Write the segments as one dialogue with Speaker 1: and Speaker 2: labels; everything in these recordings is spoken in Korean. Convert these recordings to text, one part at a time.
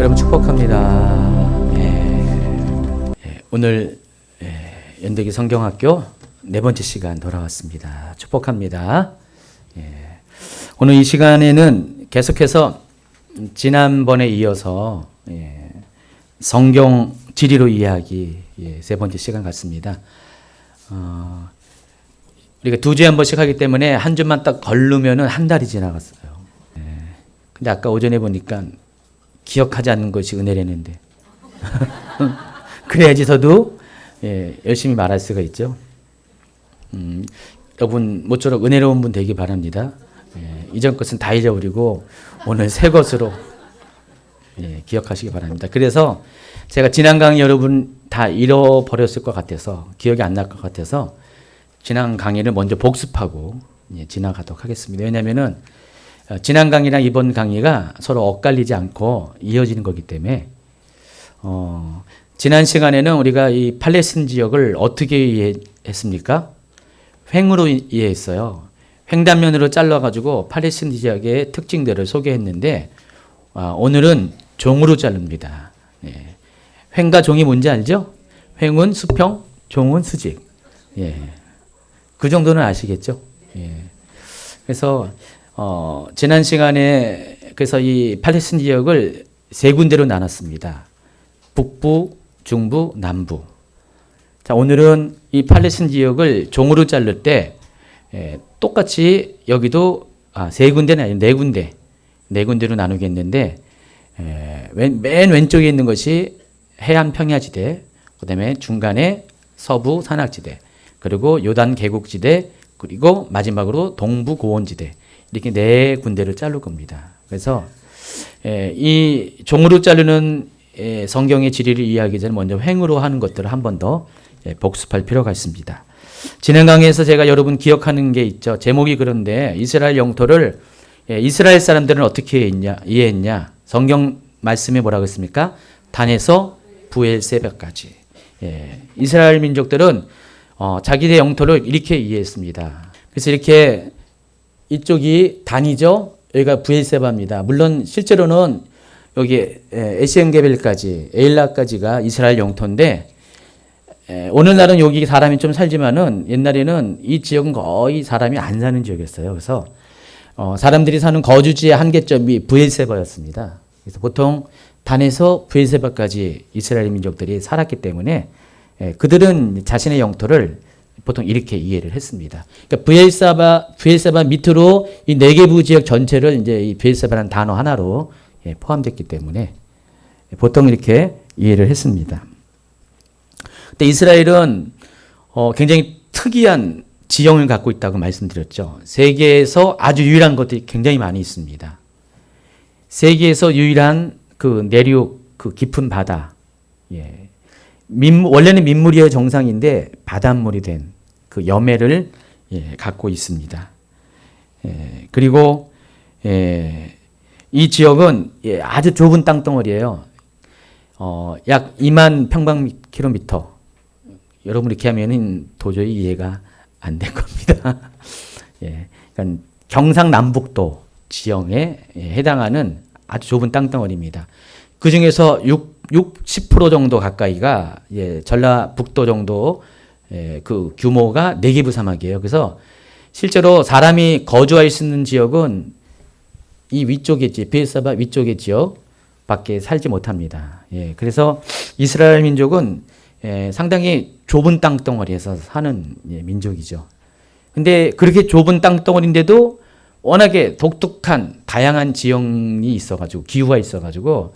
Speaker 1: 여러분 축복합니다. 오늘 연대기 성경학교 네 번째 시간 돌아왔습니다. 축복합니다. 오늘 이 시간에는 계속해서 지난번에 이어서 성경 지리로 이야기 세 번째 시간 같습니다. 우리가 두 주에 한 번씩 하기 때문에 한 주만 딱 걸르면은 한 달이 지나갔어요. 근데 아까 오전에 보니까 기억하지 않는 것이 은혜라는데 그래야지 저도 열심히 말할 수가 있죠. 여러분 모쪼록 은혜로운 분 되기 바랍니다. 이전 것은 다 잊어버리고 오늘 새 것으로 기억하시기 바랍니다. 그래서 제가 지난 강의 여러분 다 잃어버렸을 것 같아서 기억이 안 날 것 같아서 지난 강의를 먼저 복습하고 지나가도록 하겠습니다. 왜냐하면은 지난 강의랑 이번 강의가 서로 엇갈리지 않고 이어지는 거기 때문에 지난 시간에는 우리가 이 팔레스틴 지역을 어떻게 이해했습니까? 횡으로 이해했어요. 횡단면으로 잘라가지고 팔레스틴 지역의 특징들을 소개했는데 오늘은 종으로 자릅니다. 횡과 종이 뭔지 알죠? 횡은 수평, 종은 수직. 그 정도는 아시겠죠? 그래서 지난 시간에 그래서 이 팔레스틴 지역을 세 군데로 나눴습니다. 북부, 중부, 남부. 자, 오늘은 이 팔레스틴 지역을 종으로 자를 때 똑같이 여기도 세 군데는 아니고 네 군데로 나누겠는데 맨 왼쪽에 있는 것이 해안 평야지대, 그다음에 중간에 서부 산악지대, 그리고 요단 계곡지대, 그리고 마지막으로 동부 고원지대. 이렇게 네 군데를 자를 겁니다. 그래서 이 종으로 자르는 성경의 지리를 이해하기 전에 먼저 횡으로 하는 것들을 한 번 더 복습할 필요가 있습니다. 지난 강의에서 제가 여러분 기억하는 게 있죠. 제목이 그런데 이스라엘 영토를 이스라엘 사람들은 어떻게 이해했냐? 성경 말씀에 뭐라고 했습니까? 단에서 부엘세바까지. 이스라엘 민족들은 자기의 영토를 이렇게 이해했습니다. 그래서 이렇게 이쪽이 단이죠. 여기가 부엘세바입니다. 물론 실제로는 여기 에시온게벨까지 에일라까지가 이스라엘 영토인데 오늘날은 여기 사람이 좀 살지만은 옛날에는 이 지역은 거의 사람이 안 사는 지역이었어요. 그래서 사람들이 사는 거주지의 한계점이 부엘세바였습니다. 그래서 보통 단에서 부엘세바까지 이스라엘 민족들이 살았기 때문에 그들은 자신의 영토를 보통 이렇게 이해를 했습니다. 그러니까 부엘세바 밑으로 이 네게부 지역 전체를 이제 이 부엘세바라는 단어 하나로 포함됐기 때문에 보통 이렇게 이해를 했습니다. 근데 이스라엘은 굉장히 특이한 지형을 갖고 있다고 말씀드렸죠. 세계에서 아주 유일한 것들이 굉장히 많이 있습니다. 세계에서 유일한 그 내륙 그 깊은 바다, 원래는 민물이 정상인데 바닷물이 된 그 여매를 갖고 있습니다. 그리고 이 지역은 아주 좁은 땅덩어리예요. 약 2만 평방킬로미터. 여러분 이렇게 하면은 도저히 이해가 안 될 겁니다. 그러니까 경상남북도 지형에 해당하는 아주 좁은 땅덩어리입니다. 그 중에서 60% 정도 가까이가 전라북도 정도 그 규모가 네게부 사막이에요. 그래서 실제로 사람이 거주할 수 있는 지역은 이 위쪽의 지역, 부엘세바 위쪽의 지역밖에 살지 못합니다. 그래서 이스라엘 민족은 상당히 좁은 땅덩어리에서 사는 민족이죠. 근데 그렇게 좁은 땅덩어리인데도 워낙에 독특한 다양한 지형이 있어가지고 기후가 있어가지고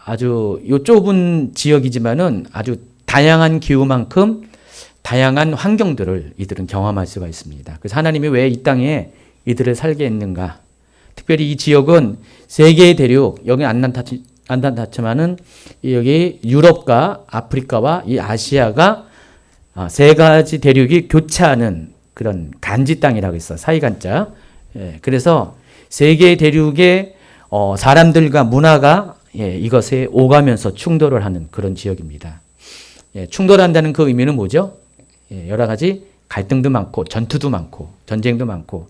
Speaker 1: 아주 요 좁은 지역이지만은 아주 다양한 기후만큼 다양한 환경들을 이들은 경험할 수가 있습니다. 그래서 하나님이 왜 이 땅에 이들을 살게 했는가? 특별히 이 지역은 세계의 대륙, 여기 안 나타나지만은 여기 유럽과 아프리카와 이 아시아가 세 가지 대륙이 교차하는 그런 간지 땅이라고 있어. 사이간자. 그래서 세계의 대륙의 사람들과 문화가 이것에 오가면서 충돌을 하는 그런 지역입니다. 충돌한다는 그 의미는 뭐죠? 여러 가지 갈등도 많고 전투도 많고 전쟁도 많고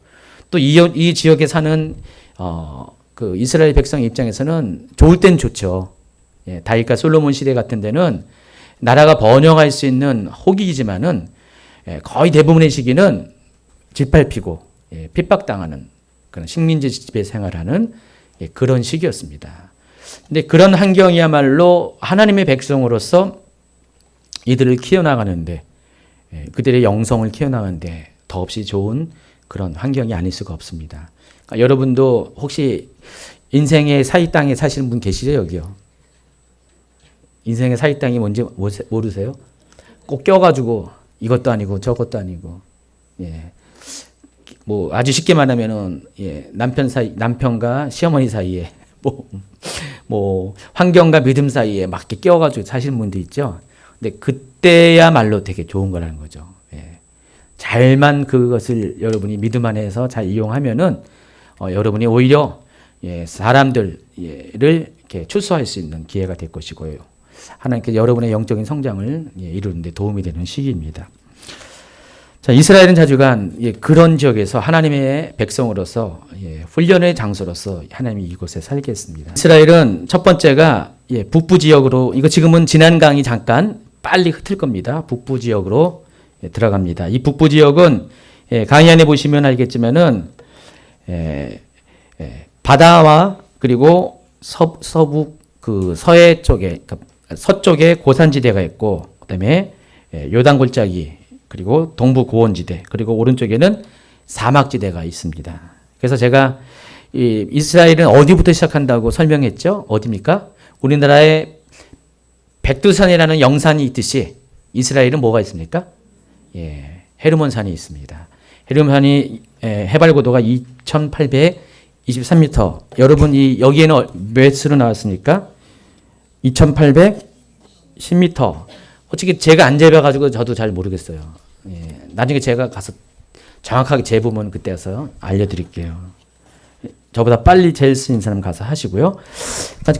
Speaker 1: 또 이 지역에 사는 그 이스라엘 백성 입장에서는 좋을 땐 좋죠. 예, 다윗과 솔로몬 시대 같은 데는 나라가 번영할 수 있는 호기이지만은 거의 대부분의 시기는 짓밟히고 핍박당하는 그런 식민지 지배 생활하는 그런 시기였습니다. 근데 그런 환경이야말로 하나님의 백성으로서 이들을 키워나가는데 그들의 영성을 키워나가는데 더없이 좋은 그런 환경이 아닐 수가 없습니다. 그러니까 여러분도 혹시 인생의 사이 땅에 사시는 분 계시죠? 여기요. 인생의 사이 땅이 뭔지 모르세요? 꼭 껴가지고 이것도 아니고 저것도 아니고, 예. 뭐 아주 쉽게 말하면은 남편과 시어머니 사이에 뭐 환경과 믿음 사이에 막 이렇게 껴가지고 사시는 분도 있죠. 근데 그때야말로 되게 좋은 거라는 거죠. 예. 잘만 그것을 여러분이 믿음 안에서 잘 이용하면은 여러분이 오히려 사람들을 이렇게 출소할 수 있는 기회가 될 것이고요. 하나님께 여러분의 영적인 성장을 이루는데 도움이 되는 시기입니다. 자, 이스라엘은 자주간 그런 지역에서 하나님의 백성으로서 훈련의 장소로서 하나님이 이곳에 살게 했습니다. 이스라엘은 첫 번째가 북부 지역으로, 이거 지금은 지난 강의 잠깐 빨리 흩을 겁니다. 북부 지역으로 들어갑니다. 이 북부 지역은 강의 안에 보시면 알겠지만은 바다와 그리고 서북 그 서해 쪽에, 서쪽에 고산지대가 있고, 그다음에 요단 골짜기, 그리고 동부 고원지대, 그리고 오른쪽에는 사막지대가 있습니다. 그래서 제가 이 이스라엘은 어디부터 시작한다고 설명했죠? 어디입니까? 우리나라에 백두산이라는 영산이 있듯이 이스라엘은 뭐가 있습니까? 헤르몬산이 있습니다. 헤르몬산이 해발 고도가 2,823m. 여러분 여기에는 몇으로 나왔습니까? 2,810m. 솔직히 제가 안 재봐가지고 저도 잘 모르겠어요. 나중에 제가 가서 정확하게 재보면 그때 와서 알려드릴게요. 저보다 빨리 잴 수 있는 사람 가서 하시고요.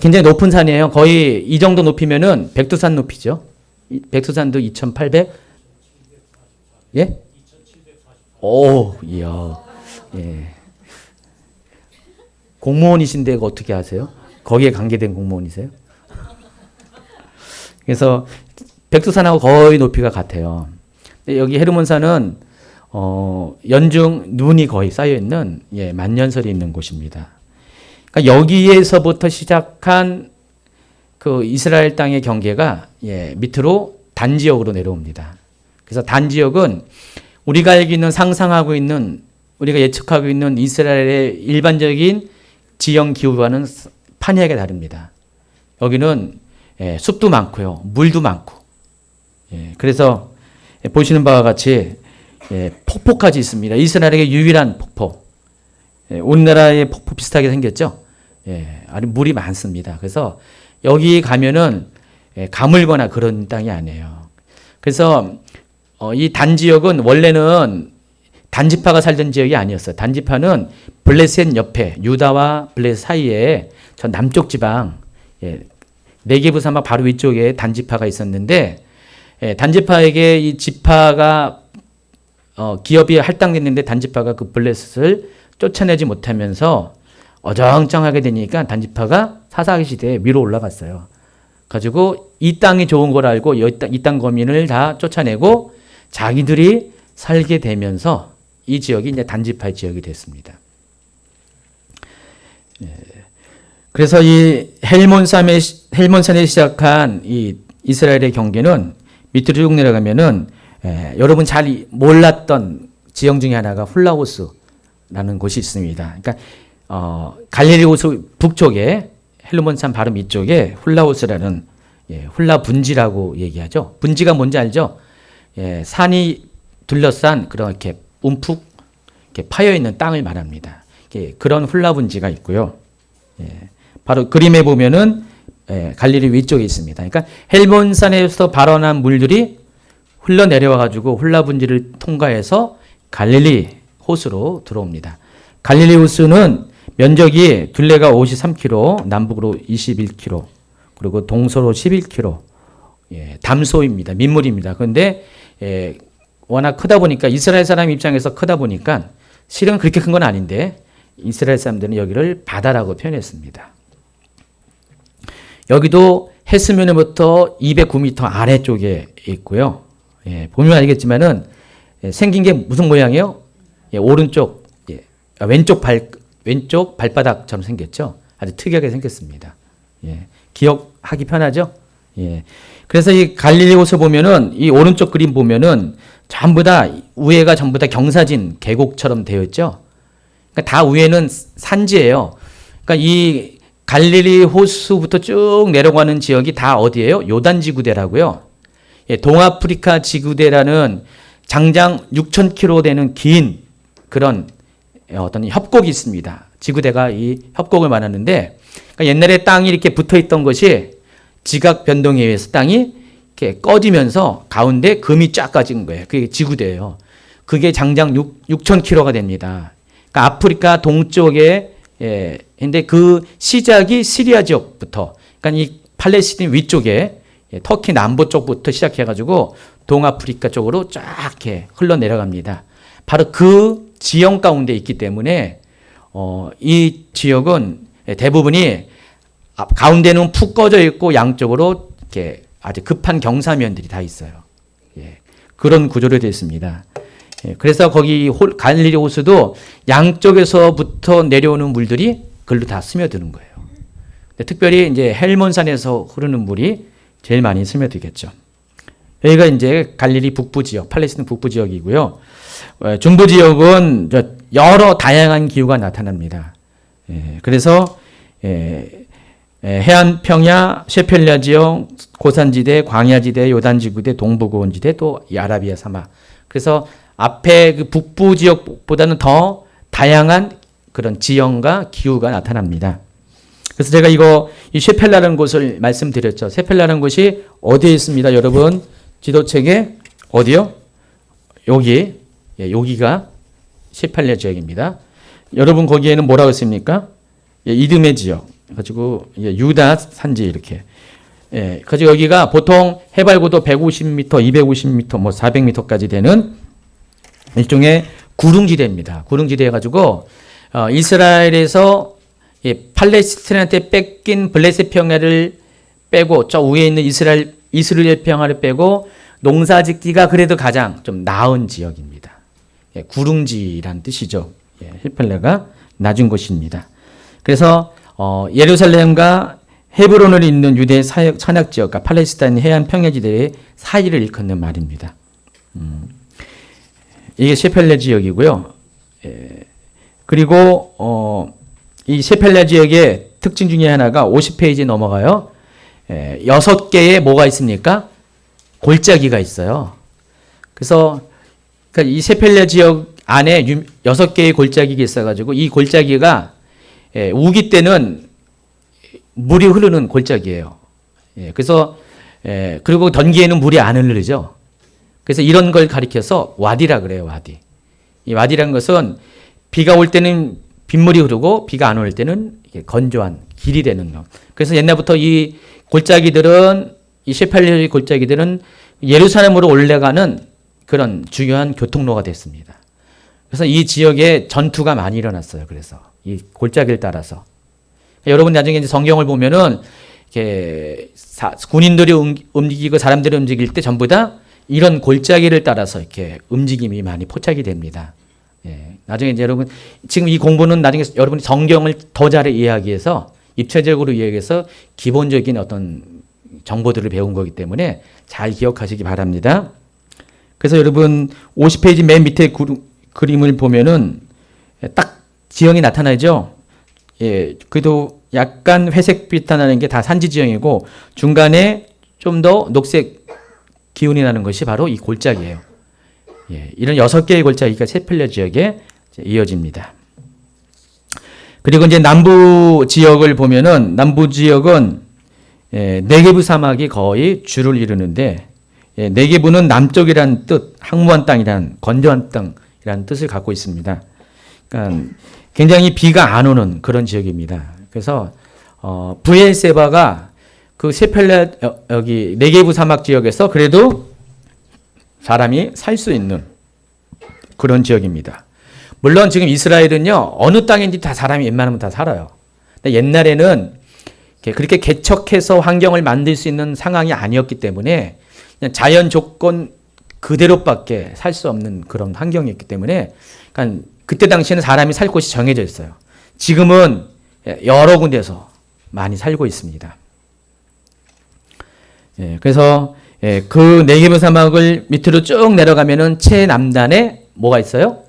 Speaker 1: 굉장히 높은 산이에요. 거의 이 정도 높이면은 백두산 높이죠. 백두산도 2,800. 예? 오, 이야. 예. 공무원이신데 어떻게 아세요? 거기에 관계된 공무원이세요? 그래서 백두산하고 거의 높이가 같아요. 근데 여기 헤르몬산은 연중 눈이 거의 쌓여 있는 만년설이 있는 곳입니다. 그러니까 여기에서부터 시작한 그 이스라엘 땅의 경계가 밑으로 단지역으로 내려옵니다. 그래서 단지역은 우리가 알고 있는 상상하고 있는 우리가 예측하고 있는 이스라엘의 일반적인 지형 기후와는 판이하게 다릅니다. 여기는 숲도 많고요, 물도 많고. 그래서 보시는 바와 같이 폭포까지 있습니다. 이스라엘의 유일한 폭포. 우리나라의 폭포 비슷하게 생겼죠. 아주 물이 많습니다. 그래서 여기 가면은 가물거나 그런 땅이 아니에요. 그래서 이 단지역은 원래는 단지파가 살던 지역이 아니었어요. 단지파는 블레셋 옆에 유다와 블레셋 사이에 저 남쪽 지방 네게브 사막 바로 위쪽에 단지파가 있었는데 단지파에게 이 지파가 기업이 할당됐는데 단지파가 그 블레셋을 쫓아내지 못하면서 어정쩡하게 되니까 단지파가 사사기 시대에 위로 올라갔어요. 가지고 이 땅이 좋은 걸 알고 이 땅 거민을 다 쫓아내고 자기들이 살게 되면서 이 지역이 이제 단지파의 지역이 됐습니다. 그래서 이 헬몬산에 시작한 이 이스라엘의 경계는 밑으로 쭉 내려가면은 여러분 잘 몰랐던 지형 중에 하나가 훌라호스라는 곳이 있습니다. 그러니까 갈릴리 호수 북쪽에 헬몬산 바로 밑쪽에 훌라호스라는 훌라 분지라고 얘기하죠. 분지가 뭔지 알죠? 산이 둘러싼 그런 이렇게 움푹 이렇게 파여 있는 땅을 말합니다. 그런 훌라 분지가 있고요. 바로 그림에 보면은 갈릴리 위쪽에 있습니다. 그러니까 헬몬산에서 발원한 물들이 흘러내려와 가지고 훌라 분지를 통과해서 갈릴리 호수로 들어옵니다. 갈릴리 호수는 면적이 둘레가 53km, 남북으로 21km, 그리고 동서로 11km. 담소입니다. 민물입니다. 그런데 워낙 크다 보니까 이스라엘 사람 입장에서 크다 보니까 실은 그렇게 큰 건 아닌데 이스라엘 사람들은 여기를 바다라고 표현했습니다. 여기도 해수면으로부터 209m 아래쪽에 있고요. 예, 보면 알겠지만은 생긴 게 무슨 모양이에요? 예, 오른쪽, 왼쪽 발바닥처럼 생겼죠. 아주 특이하게 생겼습니다. 예, 기억하기 편하죠? 예. 그래서 이 갈릴리 호수 보면은 이 오른쪽 그림 보면은 전부 다 위에가 전부 다 경사진 계곡처럼 되어 있죠. 그러니까 다 위에는 산지예요. 그러니까 이 갈릴리 호수부터 쭉 내려가는 지역이 다 어디예요? 요단 지구대라고요. 예, 동아프리카 지구대라는 장장 6,000km 되는 긴 그런 어떤 협곡이 있습니다. 지구대가 이 협곡을 말하는데 그러니까 옛날에 땅이 이렇게 붙어 있던 것이 지각 변동에 의해서 땅이 이렇게 꺼지면서 가운데 금이 쫙 까진 거예요. 그게 지구대예요. 그게 장장 6,000km가 됩니다. 그러니까 아프리카 동쪽에 근데 그 시작이 시리아 지역부터 그러니까 이 팔레스틴 위쪽에 터키 남부 쪽부터 시작해가지고 동아프리카 쪽으로 쫙 이렇게 흘러내려갑니다. 바로 그 지형 가운데 있기 때문에 이 지역은 대부분이 가운데는 푹 꺼져 있고 양쪽으로 이렇게 아주 급한 경사면들이 다 있어요. 예, 그런 구조로 되어 있습니다. 예, 그래서 거기 갈릴리 호수도 양쪽에서부터 내려오는 물들이 글로 다 스며드는 거예요. 특별히 이제 헬몬산에서 흐르는 물이 제일 많이 스며들겠죠. 여기가 이제 갈릴리 북부 지역, 팔레스틴 북부 지역이고요. 중부 지역은 여러 다양한 기후가 나타납니다. 예, 그래서 해안 평야, 셰펠리아 지역, 고산지대, 광야지대, 요단지구대, 동부고원지대, 또 이 아라비아 사막. 그래서 앞에 그 북부 지역보다는 더 다양한 그런 지형과 기후가 나타납니다. 그래서 제가 이 셰펠라라는 곳을 말씀드렸죠. 셰펠라라는 곳이 어디에 있습니다, 여러분? 지도책에 어디요? 여기, 여기가 셰펠라 지역입니다. 여러분 거기에는 뭐라고 했습니까? 이듬해 지역. 가지고 유다 산지 이렇게. 가지고 여기가 보통 해발고도 150m, 250m, 뭐 400m까지 되는 일종의 구릉지대입니다. 구릉지대 해가지고 이스라엘에서 팔레스틴한테 뺏긴 블레셋 평야를 빼고 저 위에 있는 이스라엘 평야를 빼고 농사짓기가 그래도 가장 좀 나은 지역입니다. 구릉지란 뜻이죠. 헬펠레가 낮은 곳입니다. 그래서 예루살렘과 헤브론을 잇는 유대 산악 지역과 팔레스타인 해안 평야지대의 사이를 일컫는 말입니다. 이게 셰펠레 지역이고요. 그리고 이 셰펠레 지역의 특징 중에 하나가 50페이지 넘어가요. 6개의 뭐가 있습니까? 골짜기가 있어요. 그래서 그러니까 이 셰펠레 지역 안에 6개의 골짜기가 있어가지고 이 골짜기가 우기 때는 물이 흐르는 골짜기예요. 그래서 그리고 던기에는 물이 안 흐르죠. 그래서 이런 걸 가리켜서 와디라 그래요. 와디. 이 와디라는 것은 비가 올 때는 빗물이 흐르고 비가 안 올 때는 건조한 길이 되는 거. 그래서 옛날부터 이 골짜기들은 이 셰펠레 골짜기들은 예루살렘으로 올라가는 그런 중요한 교통로가 됐습니다. 그래서 이 지역에 전투가 많이 일어났어요. 그래서 이 골짜기를 따라서 여러분 나중에 이제 성경을 보면은 이렇게 군인들이 움직이고 사람들이 움직일 때 전부 다 이런 골짜기를 따라서 이렇게 움직임이 많이 포착이 됩니다. 나중에 이제 여러분 지금 이 공부는 나중에 여러분이 성경을 더 잘 이해하기 위해서 입체적으로 이해해서 기본적인 어떤 정보들을 배운 거기 때문에 잘 기억하시기 바랍니다. 그래서 여러분 50페이지 맨 밑에 그림을 보면은 딱 지형이 나타나죠. 그래도 약간 회색빛 나는 게 다 산지 지형이고 중간에 좀 더 녹색 기운이 나는 것이 바로 이 골짜기예요. 이런 6개의 골짜기가 셰펠레 지역에 이어집니다. 그리고 이제 남부 지역을 보면은 남부 지역은 네게브 사막이 거의 주를 이루는데 네게브는 남쪽이라는 뜻, 항무한 땅이란 건조한 땅이라는 뜻을 갖고 있습니다. 그러니까 굉장히 비가 안 오는 그런 지역입니다. 그래서 브엘세바가 그 셰펠레 여기 네게브 사막 지역에서 그래도 사람이 살 수 있는 그런 지역입니다. 물론 지금 이스라엘은요, 어느 땅인지 다 사람이 웬만하면 다 살아요. 근데 옛날에는 그렇게 개척해서 환경을 만들 수 있는 상황이 아니었기 때문에 그냥 자연 조건 그대로밖에 살 수 없는 그런 환경이었기 때문에 그러니까 그때 당시에는 사람이 살 곳이 정해져 있어요. 지금은 여러 군데서 많이 살고 있습니다. 그래서 그 네게브 사막을 밑으로 쭉 내려가면은 최남단에 뭐가 있어요?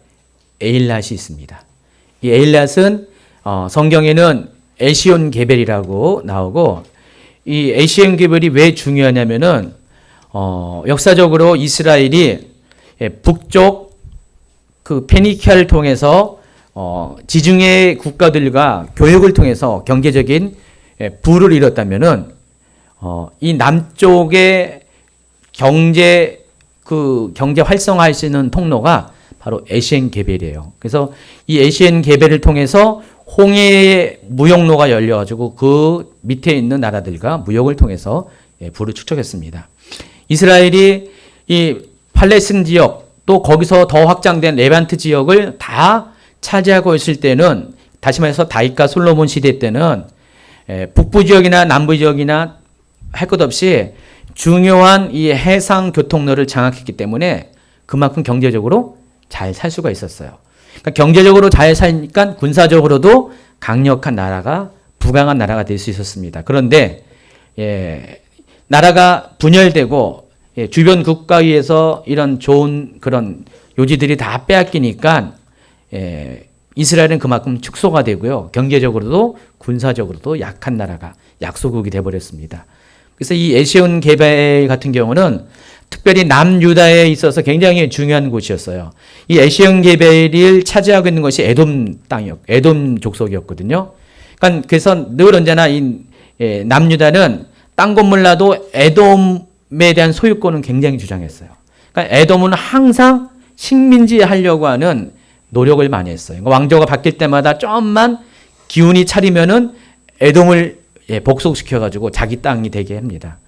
Speaker 1: 에일랏이 있습니다. 이 에일랏은 성경에는 에시온 게벨이라고 나오고, 이 에시온 게벨이 왜 중요하냐면은 역사적으로 이스라엘이 북쪽 그 페니키아를 통해서 지중해 국가들과 교역을 통해서 경제적인 부를 이뤘다면은 이 남쪽의 경제 활성화할 수 있는 통로가 바로 에시엔 게벨이에요. 그래서 이 에시엔 게벨을 통해서 홍해의 무역로가 열려가지고 그 밑에 있는 나라들과 무역을 통해서 부를 축적했습니다. 이스라엘이 이 팔레스틴 지역 또 거기서 더 확장된 레반트 지역을 다 차지하고 있을 때는, 다시 말해서 다윗과 솔로몬 시대 때는 북부 지역이나 남부 지역이나 할 것 없이 중요한 이 해상 교통로를 장악했기 때문에 그만큼 경제적으로 잘 살 수가 있었어요. 그러니까 경제적으로 잘 사니까 군사적으로도 강력한 나라가, 부강한 나라가 될 수 있었습니다. 그런데 나라가 분열되고 주변 국가에서 이런 좋은 그런 요지들이 다 빼앗기니까 이스라엘은 그만큼 축소가 되고요. 경제적으로도 군사적으로도 약한 나라가, 약소국이 되어버렸습니다. 그래서 이 에시온 게벨 같은 경우는 특별히 남유다에 있어서 굉장히 중요한 곳이었어요. 이 에시온 게벨을 차지하고 있는 것이 에돔 족속이었거든요. 그러니까 그래서 늘 언제나 이 남유다는 땅 건물라도 에돔에 대한 소유권은 굉장히 주장했어요. 그러니까 에돔은 항상 식민지 하려고 하는 노력을 많이 했어요. 그러니까 왕조가 바뀔 때마다 좀만 기운이 차리면은 에돔을 복속시켜가지고 자기 땅이 되게 합니다.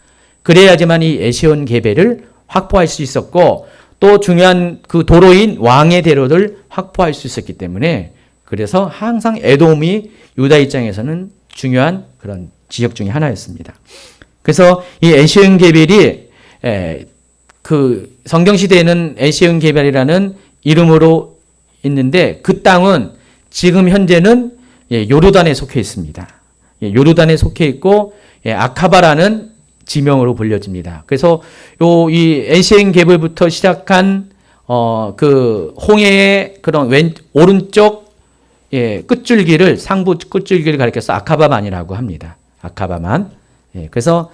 Speaker 1: 그래야지만 이 에시온 게벨을 확보할 수 있었고, 또 중요한 그 도로인 왕의 대로를 확보할 수 있었기 때문에, 그래서 항상 에돔이 유다 입장에서는 중요한 그런 지역 중에 하나였습니다. 그래서 이 에시온 게벨이 그 성경 시대에는 에시온 게벨이라는 이름으로 있는데, 그 땅은 지금 현재는 요르단에 속해 있습니다. 요르단에 속해 있고 아카바라는 지명으로 불려집니다. 그래서 이 에시온 게벨부터 시작한 그 홍해의 그런 오른쪽 끝줄기를, 상부 끝줄기를 가리켜서 아카바만이라고 합니다. 아카바만. 그래서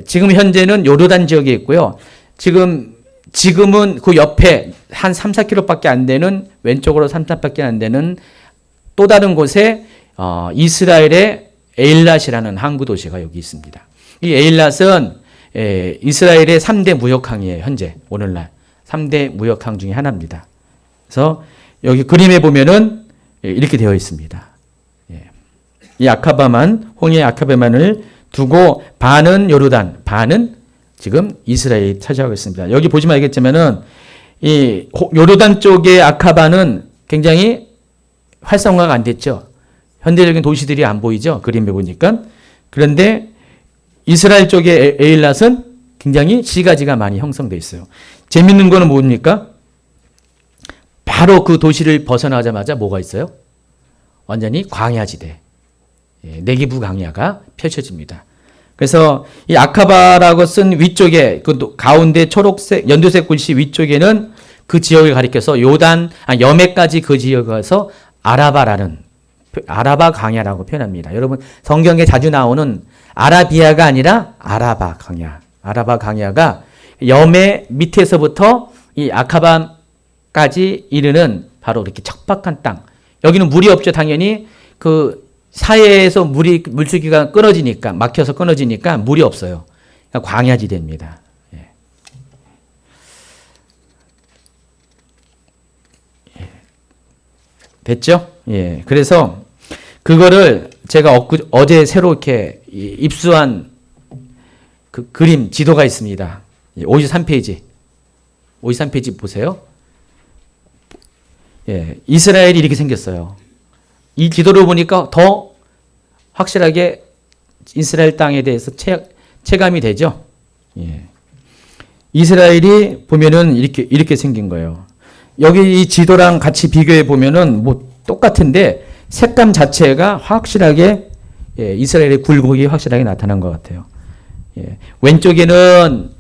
Speaker 1: 지금 현재는 요르단 지역에 있고요. 지금은 그 옆에 한 3, 4km밖에 안 되는, 왼쪽으로 3, 4밖에 안 되는 또 다른 곳에 이스라엘의 에일랏이라는 항구 도시가 여기 있습니다. 이 에일랏은 이스라엘의 3대 무역항이에요. 현재 오늘날 3대 무역항 중에 하나입니다. 그래서 여기 그림에 보면은 이렇게 되어 있습니다. 이 아카바만, 홍해 아카바만을 두고 반은 요르단, 반은 지금 이스라엘이 차지하고 있습니다. 여기 보시면 알겠지만은 이 요르단 쪽의 아카바는 굉장히 활성화가 안 됐죠. 현대적인 도시들이 안 보이죠. 그림에 보니까. 그런데 이스라엘 쪽의 에일랏은 굉장히 시가지가 많이 형성되어 있어요. 재밌는 거는 뭡니까? 바로 그 도시를 벗어나자마자 뭐가 있어요? 완전히 광야지대. 네기부 광야가 펼쳐집니다. 그래서 이 아카바라고 쓴 위쪽에 그 가운데 초록색 연두색 글씨 위쪽에는 그 지역을 가리켜서 여메까지 그 지역에서 아라바 광야라고 표현합니다. 여러분 성경에 자주 나오는 아라비아가 아니라 아라바 광야. 아라바 광야가 여메 밑에서부터 이 아카바까지 이르는 바로 이렇게 척박한 땅. 여기는 물이 없죠. 당연히 그 사해에서 물줄기가 끊어지니까, 막혀서 끊어지니까 물이 없어요. 그러니까 광야지대입니다. 됐죠? 그래서 그거를 제가 어제 새로 이렇게 입수한 그 그림 지도가 있습니다. 53페이지. 53페이지 보세요. 이스라엘이 이렇게 생겼어요. 이 지도를 보니까 더 확실하게 이스라엘 땅에 대해서 체감이 되죠. 이스라엘이 보면은 이렇게 생긴 거예요. 여기 이 지도랑 같이 비교해 보면은 뭐 똑같은데 색감 자체가 확실하게 이스라엘의 굴곡이 확실하게 나타난 것 같아요. 왼쪽에는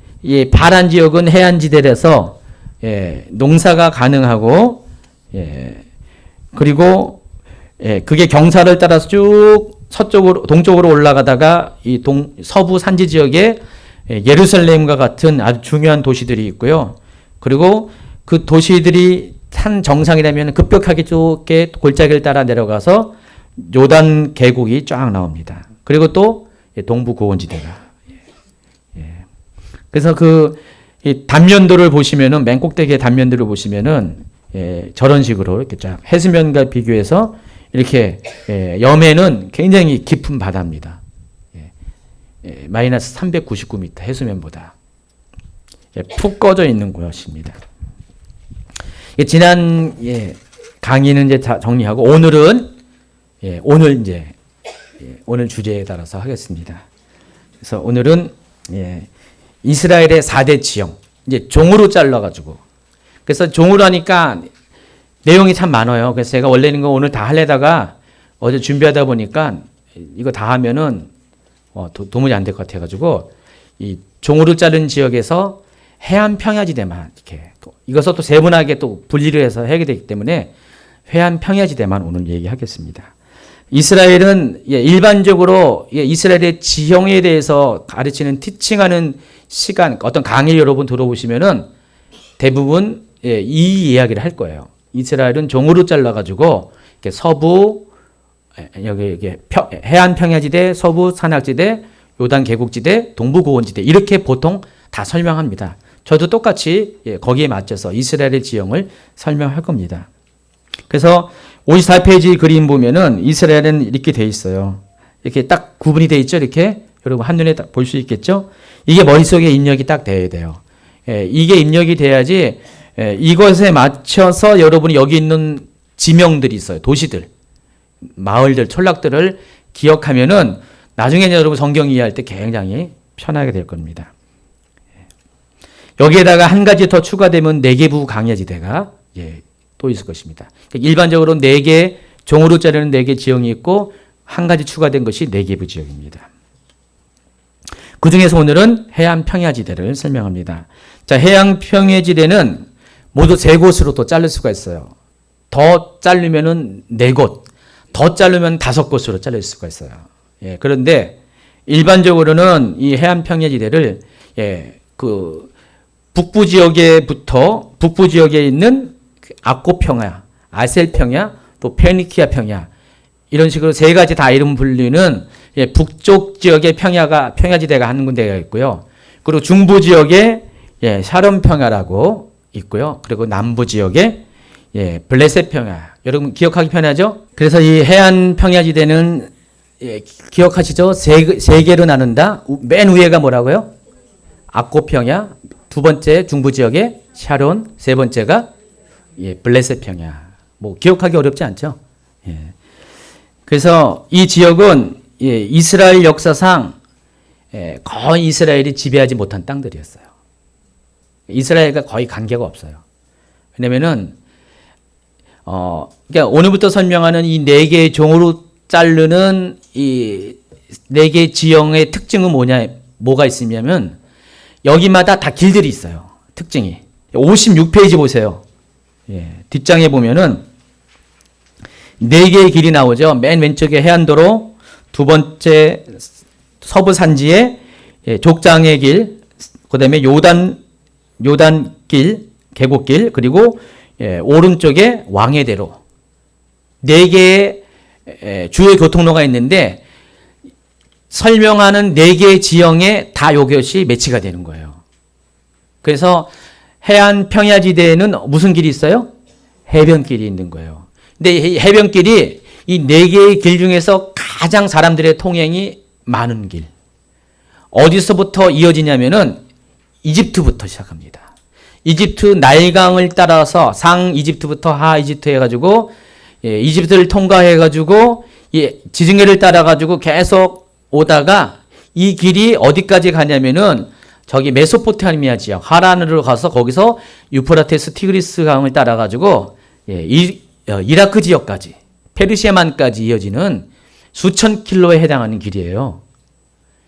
Speaker 1: 파란 지역은 해안지대라서 농사가 가능하고 그리고 그게 경사를 따라서 쭉 서쪽으로 동쪽으로 올라가다가 이 서부 산지 지역에 예루살렘과 같은 아주 중요한 도시들이 있고요. 그리고 그 도시들이 산 정상이라면 급격하게 쭉 골짜기를 따라 내려가서 요단 계곡이 쫙 나옵니다. 그리고 또 동부 고원지대가. 그래서 이 단면도를 보시면은 맨 꼭대기의 단면도를 보시면은 저런 식으로 이렇게 쫙 해수면과 비교해서 이렇게 염해는 굉장히 깊은 바다입니다. 마이너스 399m 해수면보다 푹 꺼져 있는 곳입니다. 지난 강의는 이제 다 정리하고 오늘 주제에 따라서 하겠습니다. 그래서 오늘은 이스라엘의 4대 지형 이제 종으로 잘라가지고 그래서 종으로 하니까 내용이 참 많아요. 그래서 제가 원래는 거 오늘 다 하려다가 어제 준비하다 보니까 이거 다 하면은 도무지 안 될 것 같아가지고 이 종으로 자른 지역에서 해안 평야지대만 이렇게 이것을 또 세분하게 또 분리를 해서 하게 되기 때문에 해안 평야지대만 오늘 얘기하겠습니다. 이스라엘은 일반적으로 이스라엘의 지형에 대해서 가르치는 티칭하는 시간 어떤 강의 여러분 들어보시면은 대부분 이 이야기를 할 거예요. 이스라엘은 종으로 잘라가지고 서부 여기 해안 평야지대, 서부 산악지대, 요단 계곡지대, 동부 고원지대 이렇게 보통 다 설명합니다. 저도 똑같이 거기에 맞춰서 이스라엘의 지형을 설명할 겁니다. 그래서 54페이지 그림 보면은 이스라엘은 이렇게 돼 있어요. 이렇게 딱 구분이 돼 있죠. 이렇게 여러분 한눈에 딱 볼 수 있겠죠. 이게 머릿속에 입력이 딱 돼야 돼요. 이게 입력이 돼야지 이것에 맞춰서 여러분이 여기 있는 지명들이 있어요. 도시들, 마을들, 촌락들을 기억하면은 나중에 여러분 성경 이해할 때 굉장히 편하게 될 겁니다. 여기에다가 한 가지 더 추가되면 네게부 강야지대가 또 있을 것입니다. 일반적으로 4개 종으로 자르는 4개 지형이 있고 한 가지 추가된 것이 네게부 지역입니다. 그 중에서 오늘은 해안 평야지대를 설명합니다. 자, 해안 평야지대는 모두 3곳으로 또 자를 수가 있어요. 더 자르면은 4곳, 더 자르면 5곳으로 자를 수가 있어요. 그런데 일반적으로는 이 해안 평야지대를 북부 지역에 있는 아코 평야, 아셀 평야, 또 페니키아 평야 이런 식으로 3가지 다 이름 불리는 북쪽 지역의 평야지대가 한 군데가 있고요. 그리고 중부 지역에 샤론 평야라고 있고요. 그리고 남부 지역에 블레셋 평야. 여러분 기억하기 편하죠? 그래서 이 해안 평야지대는 기억하시죠? 세 개로 나눈다. 맨 위에가 뭐라고요? 아코 평야. 두 번째 중부 지역에 샤론. 세 번째가 블레셋 평야. 뭐 기억하기 어렵지 않죠? 그래서 이 지역은 이스라엘 역사상 거의 이스라엘이 지배하지 못한 땅들이었어요. 이스라엘과 거의 관계가 없어요. 왜냐면은 그러니까 오늘부터 설명하는 이 4개의 종으로 자르는 이 4개 지형의 특징은 뭐가 있으냐면 여기마다 다 길들이 있어요. 특징이. 56페이지 보세요. 뒷장에 보면은 4개의 길이 나오죠. 맨 왼쪽에 해안도로, 두 번째 서부 산지에 족장의 길, 그 다음에 요단길, 계곡길, 그리고 오른쪽에 왕의 대로. 4개의 주요 교통로가 있는데 설명하는 4개의 지형에 다 이것이 매치가 되는 거예요. 그래서 해안 평야지대에는 무슨 길이 있어요? 해변길이 있는 거예요. 근데 이 해변길이 이 4개의 길 중에서 가장 사람들의 통행이 많은 길. 어디서부터 이어지냐면은 이집트부터 시작합니다. 이집트 나일강을 따라서 상 이집트부터 하 이집트 해가지고 이집트를 통과해가지고 지중해를 따라가지고 계속 오다가 이 길이 어디까지 가냐면은 저기 메소포타미아 지역 하란으로 가서 거기서 유프라테스 티그리스 강을 따라가지고 이라크 지역까지 페르시아만까지 이어지는 수천 킬로에 해당하는 길이에요.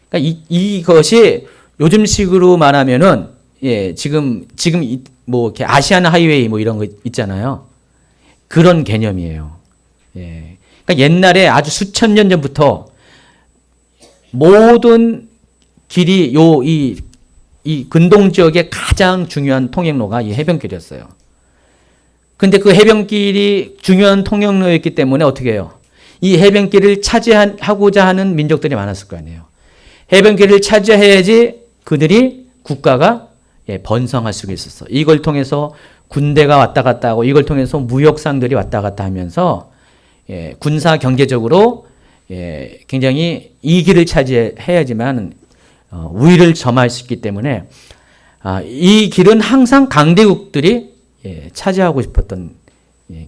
Speaker 1: 그러니까 이것이 요즘식으로 말하면은 지금 뭐 이렇게 아시안 하이웨이 뭐 이런 거 있잖아요. 그런 개념이에요. 그러니까 옛날에 아주 수천 년 전부터 모든 길이 이 근동 지역의 가장 중요한 통행로가 이 해변길이었어요. 근데 그 해변길이 중요한 통행로였기 때문에 어떻게 해요? 이 해변길을 차지하고자 하는 민족들이 많았을 거 아니에요. 해변길을 차지해야지 그들이 국가가 번성할 수가 있었어. 이걸 통해서 군대가 왔다 갔다 하고 이걸 통해서 무역상들이 왔다 갔다 하면서 군사 경제적으로 굉장히 이 길을 차지해야지만 우위를 점할 수 있기 때문에 이 길은 항상 강대국들이 차지하고 싶었던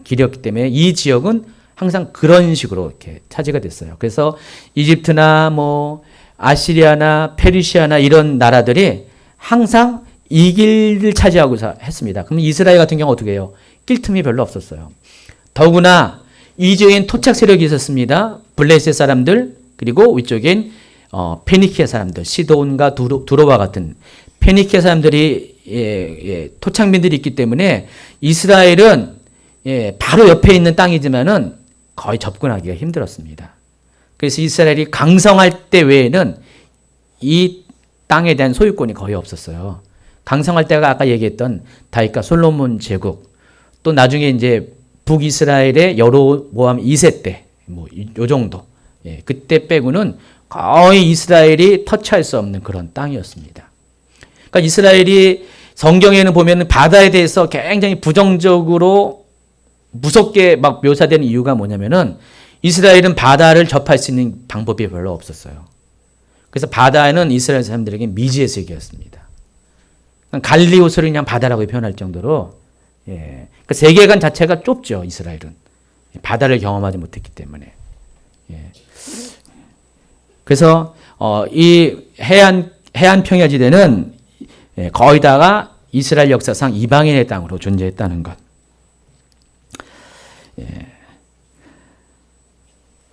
Speaker 1: 길이었기 때문에 이 지역은 항상 그런 식으로 이렇게 차지가 됐어요. 그래서 이집트나 뭐 아시리아나 페르시아나 이런 나라들이 항상 이 길을 차지하고 했습니다. 그럼 이스라엘 같은 경우 어떻게 해요? 낄 틈이 별로 없었어요. 더구나 이쪽엔 토착 세력이 있었습니다. 블레셋 사람들 그리고 위쪽엔 페니키아 사람들 시돈과 두로와 같은 페니키아 사람들이 토착민들이 있기 때문에 이스라엘은 바로 옆에 있는 땅이지만은 거의 접근하기가 힘들었습니다. 그래서 이스라엘이 강성할 때 외에는 이 땅에 대한 소유권이 거의 없었어요. 강성할 때가 아까 얘기했던 다윗과 솔로몬 제국, 또 나중에 이제 북이스라엘의 여로보암 2세 때, 뭐 요 정도, 그때 빼고는 거의 이스라엘이 터치할 수 없는 그런 땅이었습니다. 그러니까 이스라엘이 성경에는 보면 바다에 대해서 굉장히 부정적으로 무섭게 막 묘사되는 이유가 뭐냐면은 이스라엘은 바다를 접할 수 있는 방법이 별로 없었어요. 그래서 바다는 이스라엘 사람들에게 미지의 세계였습니다. 갈릴리 호수를 그냥 바다라고 표현할 정도로 그 세계관 자체가 좁죠. 이스라엘은 바다를 경험하지 못했기 때문에. 그래서 이 해안 평야지대는 거의 다가 이스라엘 역사상 이방인의 땅으로 존재했다는 것.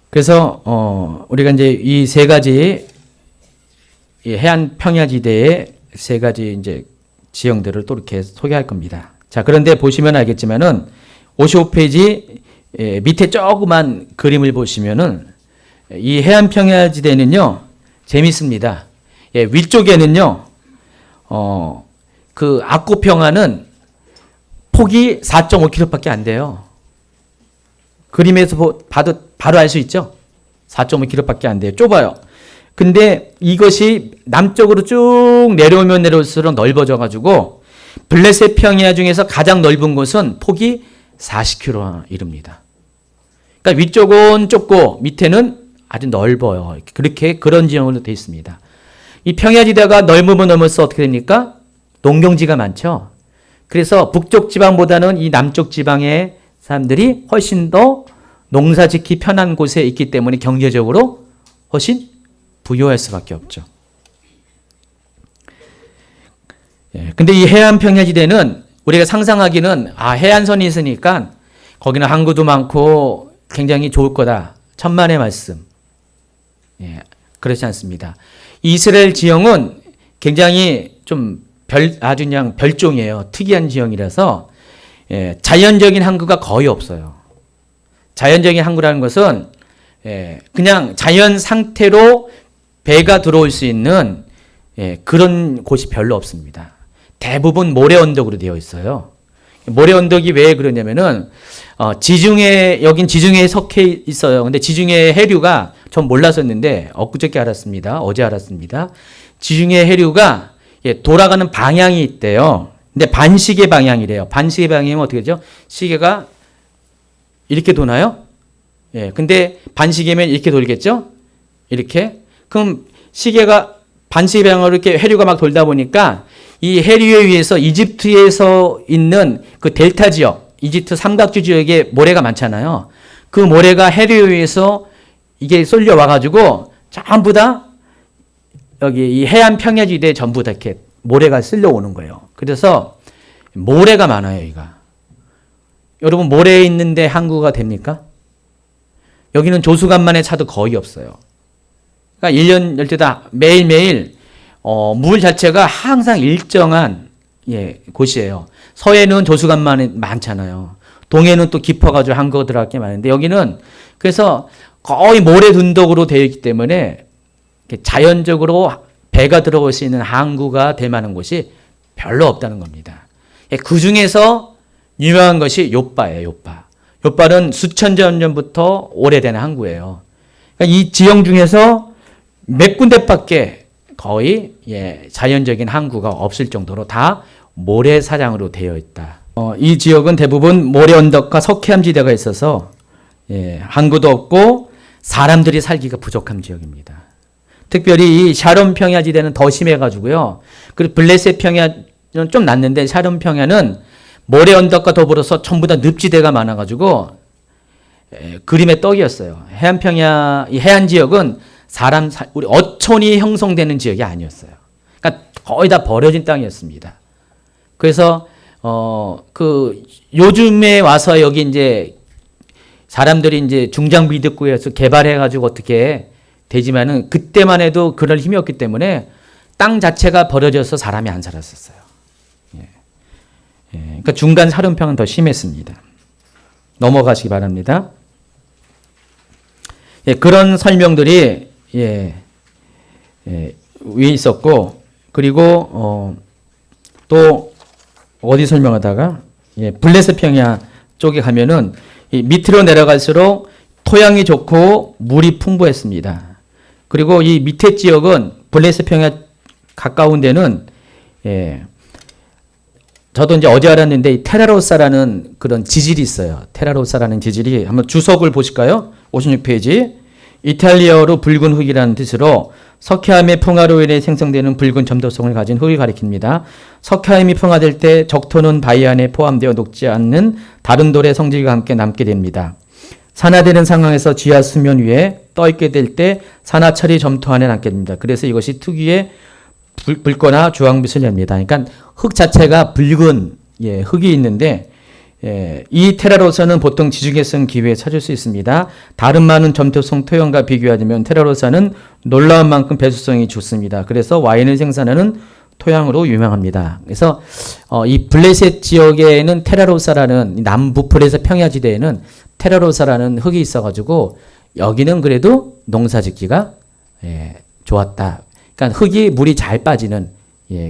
Speaker 1: 그래서 우리가 이제 이 세 가지 이 해안 평야지대의 세 가지 이제 지형들을 또 이렇게 소개할 겁니다. 자, 그런데 보시면 알겠지만은 55페이지 밑에 조그만 그림을 보시면은 이 해안 평야지대는요 재밌습니다. 위쪽에는요 그 악고평화는 폭이 4.5km밖에 안 돼요. 그림에서 봐도 바로 알 수 있죠? 4.5km밖에 안 돼요. 좁아요. 근데 이것이 남쪽으로 쭉 내려오면 내려올수록 넓어져 가지고 블레셋 평야 중에서 가장 넓은 곳은 폭이 40km나 이릅니다. 그러니까 위쪽은 좁고 밑에는 아주 넓어요. 그런 지형으로 되어 있습니다. 이 평야지대가 넓으면 넓을수록 어떻게 됩니까? 농경지가 많죠. 그래서 북쪽 지방보다는 이 남쪽 지방의 사람들이 훨씬 더 농사 짓기 편한 곳에 있기 때문에 경제적으로 훨씬 부유할 수밖에 없죠. 근데 이 해안 평야지대는 우리가 상상하기는 해안선이 있으니까 거기는 항구도 많고 굉장히 좋을 거다. 천만의 말씀. 그렇지 않습니다. 이스라엘 지형은 굉장히 좀 아주 그냥 별종이에요. 특이한 지형이라서 자연적인 항구가 거의 없어요. 자연적인 항구라는 것은 그냥 자연 상태로 배가 들어올 수 있는 그런 곳이 별로 없습니다. 대부분 모래 언덕으로 되어 있어요. 모래 언덕이 왜 그러냐면은 여긴 지중해에 속해 있어요. 근데 지중해 해류가 전 몰랐었는데 엊그저께 알았습니다. 어제 알았습니다. 지중해 해류가 돌아가는 방향이 있대요. 근데 반시계 방향이래요. 반시계 방향이면 어떻게 되죠? 시계가 이렇게 도나요? 근데 반시계면 이렇게 돌겠죠? 이렇게. 그럼 시계가 반시계 방향으로 이렇게 해류가 막 돌다 보니까 이 해류에 의해서 이집트에서 있는 그 델타 지역, 이집트 삼각주 지역에 모래가 많잖아요. 그 모래가 해류에 의해서 이게 쏠려 와가지고 전부 다 여기 이 해안 평야지대에 전부 다 이렇게 모래가 쓸려오는 거예요. 그래서 모래가 많아요, 여기가. 여러분, 모래에 있는데 항구가 됩니까? 여기는 조수간만의 차도 거의 없어요. 그러니까 1년 12다 매일매일 물 자체가 항상 일정한 곳이에요. 서해는 조수간만이 많잖아요. 동해는 또 깊어가지고 항구가 들어갈 게 많은데 여기는 그래서 거의 모래둔덕으로 되어 있기 때문에 자연적으로 배가 들어올 수 있는 항구가 될 만한 곳이 별로 없다는 겁니다. 그 중에서 유명한 것이 요빠예요. 요빠. 요빠는 수천 년 전부터 오래된 항구예요. 그러니까 이 지형 중에서 몇 군데밖에 거의 자연적인 항구가 없을 정도로 다 모래사장으로 되어 있다. 이 지역은 대부분 모래 언덕과 석회암 지대가 있어서 항구도 없고 사람들이 살기가 부족한 지역입니다. 특별히 이 샤론 평야 지대는 더 심해가지고요. 그리고 블레셋 평야는 좀 낫는데 샤론 평야는 모래 언덕과 더불어서 전부 다 늪지대가 많아가지고 그림의 떡이었어요. 해안 평야 이 해안 지역은 우리 어촌이 형성되는 지역이 아니었어요. 그러니까 거의 다 버려진 땅이었습니다. 그래서 요즘에 와서 여기 이제 사람들이 이제 중장비 듣고해서 개발해가지고 어떻게 되지만은 그때만 해도 그럴 힘이 없기 때문에 땅 자체가 버려져서 사람이 안 살았었어요. 그러니까 중간 사륜평은 더 심했습니다. 넘어가시기 바랍니다. 그런 설명들이 위에 있었고, 그리고 또 어디 설명하다가 블레셋 평야 쪽에 가면은 밑으로 내려갈수록 토양이 좋고 물이 풍부했습니다. 그리고 이 밑에 지역은 블레셋 평야 가까운 데는 저도 이제 어제 알았는데 이 테라로사라는 그런 지질이 있어요. 테라로사라는 지질이 한번 주석을 보실까요? 56페이지. 이탈리아어로 붉은 흙이라는 뜻으로 석회암의 풍화로 인해 생성되는 붉은 점도성을 가진 흙을 가리킵니다. 석회암이 풍화될 때 적토는 바위 안에 포함되어 녹지 않는 다른 돌의 성질과 함께 남게 됩니다. 산화되는 상황에서 지하 수면 위에 떠있게 될 때 산화철이 점토 안에 남게 됩니다. 그래서 이것이 특유의 붉거나 주황빛을 냅니다. 그러니까 흙 자체가 붉은 흙이 있는데 이 테라로사는 보통 지중해 성 기후에 찾을 수 있습니다. 다른 많은 점토성 토양과 비교하자면 테라로사는 놀라운 만큼 배수성이 좋습니다. 그래서 와인을 생산하는 토양으로 유명합니다. 그래서 이 블레셋 지역에는 테라로사라는 남부 블레셋 평야지대에는 테라로사라는 흙이 있어가지고 여기는 그래도 농사짓기가 좋았다. 그러니까 흙이 물이 잘 빠지는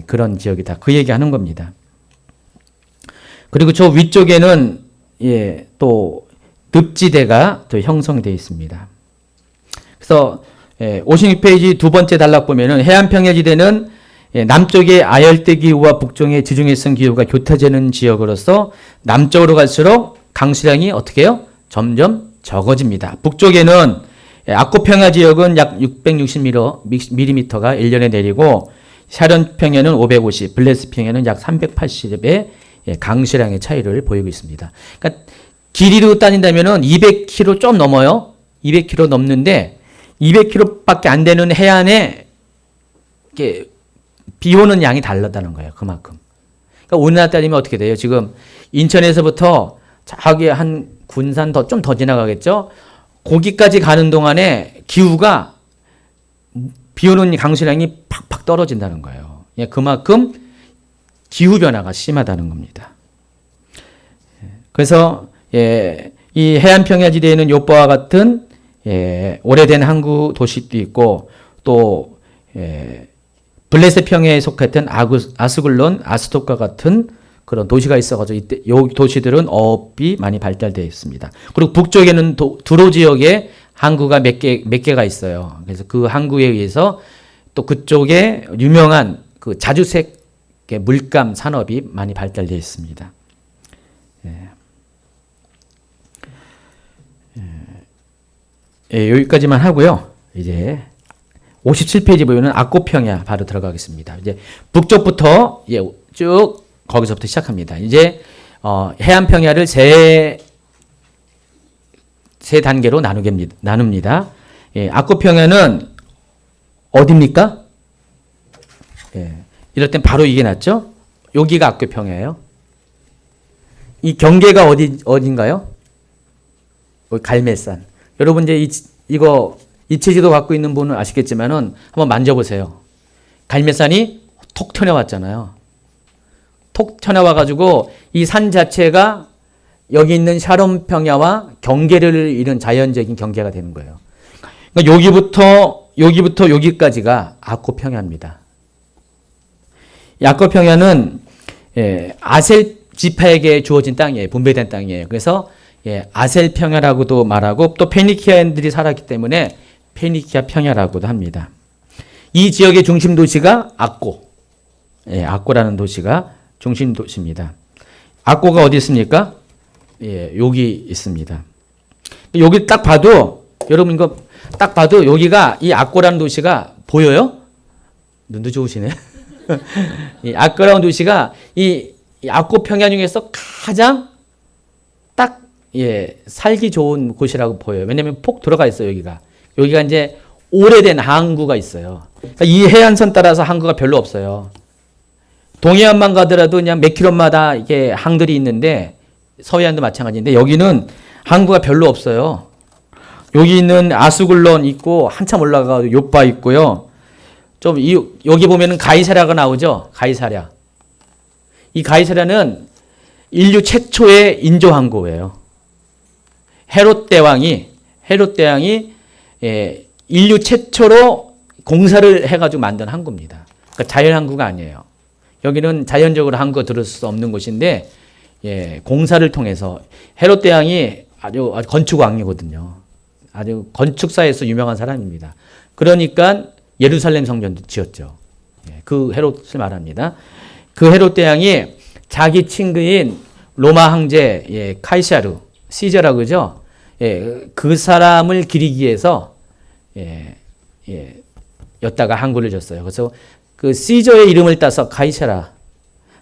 Speaker 1: 그런 지역이다. 그 얘기하는 겁니다. 그리고 저 위쪽에는 또 늪지대가 또 형성되어 있습니다. 그래서 56페이지 두 번째 단락 보면은 해안평야지대는 남쪽의 아열대 기후와 북쪽의 지중해성 기후가 교차되는 지역으로서 남쪽으로 갈수록 강수량이 어떻게 해요? 점점 적어집니다. 북쪽에는 아코평야 지역은 약 660mm가 1년에 내리고 샤론 평야는 550, 블레스 평야는 약 380의 강수량의 차이를 보이고 있습니다. 그러니까 길이로 따진다면은 200km 좀 넘어요. 200km 넘는데 200km밖에 안 되는 해안에 이렇게 비 오는 양이 다르다는 거예요. 그만큼. 그러니까 우리나라 따지면 어떻게 돼요? 지금 인천에서부터 저기 한 군산 좀 더 지나가겠죠? 거기까지 가는 동안에 기후가 비 오는 강수량이 팍팍 떨어진다는 거예요. 그만큼 기후 변화가 심하다는 겁니다. 그래서 이 해안 평야지대에는 요빠와 같은 오래된 항구 도시도 있고 또 블레셋 평야에 속했던 아스글론, 아스돗과 같은 그런 도시가 있어가지고 이때 요 도시들은 어업이 많이 발달되어 있습니다. 그리고 북쪽에는 두로 지역에 항구가 몇 개가 있어요. 그래서 그 항구에 의해서 또 그쪽에 유명한 그 자주색 물감 산업이 많이 발달되어 있습니다. 여기까지만 하고요. 이제 57페이지 보면은 악고 평야 바로 들어가겠습니다. 이제 북쪽부터 쭉 거기서부터 시작합니다. 이제 해안 평야를 세 단계로 나눕니다. 악고 평야는 어디입니까? 이럴 땐 바로 이게 낫죠? 여기가 악고 평야예요. 이 경계가 어딘가요? 갈매산. 여러분 이제 이거 이체지도 갖고 있는 분은 아시겠지만은 한번 만져보세요. 갈매산이 톡 튀어나왔잖아요. 톡 튀어나와가지고 이 산 자체가 여기 있는 샤론 평야와 경계를 이룬 자연적인 경계가 되는 거예요. 그러니까 여기부터 여기까지가 악고 평야입니다. 이 악고 평야는 아셀 지파에게 주어진 땅이에요. 분배된 땅이에요. 그래서 아셀 평야라고도 말하고 또 페니키아인들이 살았기 때문에 페니키아 평야라고도 합니다. 이 지역의 중심 도시가 악고. 악고라는 도시가 중심 도시입니다. 악고가 어디 있습니까? 여기 있습니다. 여기 딱 봐도 여러분 이거 딱 봐도 여기가 이 악고라는 도시가 보여요? 눈도 좋으시네. 이 악고라는 도시가 이 악고 평야 중에서 가장 딱 살기 좋은 곳이라고 보여요. 왜냐하면 폭 들어가 있어요. 여기가 이제 오래된 항구가 있어요. 그러니까 이 해안선 따라서 항구가 별로 없어요. 동해안만 가더라도 그냥 몇 킬로마다 이게 항들이 있는데 서해안도 마찬가지인데 여기는 항구가 별로 없어요. 여기 있는 아수굴론 있고 한참 올라가서 요빠 있고요. 여기 보면은 가이사랴가 나오죠. 가이사랴. 이 가이사랴는 인류 최초의 인조 항구예요. 헤롯 대왕이 인류 최초로 공사를 해가지고 만든 항구입니다. 그러니까 자연 항구가 아니에요. 여기는 자연적으로 항구가 들을 수 없는 곳인데 공사를 통해서 헤롯 대왕이 아주 건축왕이거든요. 아주 건축사에서 유명한 사람입니다. 그러니까 예루살렘 성전도 지었죠. 그 헤롯을 말합니다. 그 헤롯 대왕이 자기 친구인 로마 황제 카이사르 시저라고 그러죠. 그 사람을 기리기 위해서 여다가 항구를 졌어요. 그래서 그 시저의 이름을 따서 가이사라.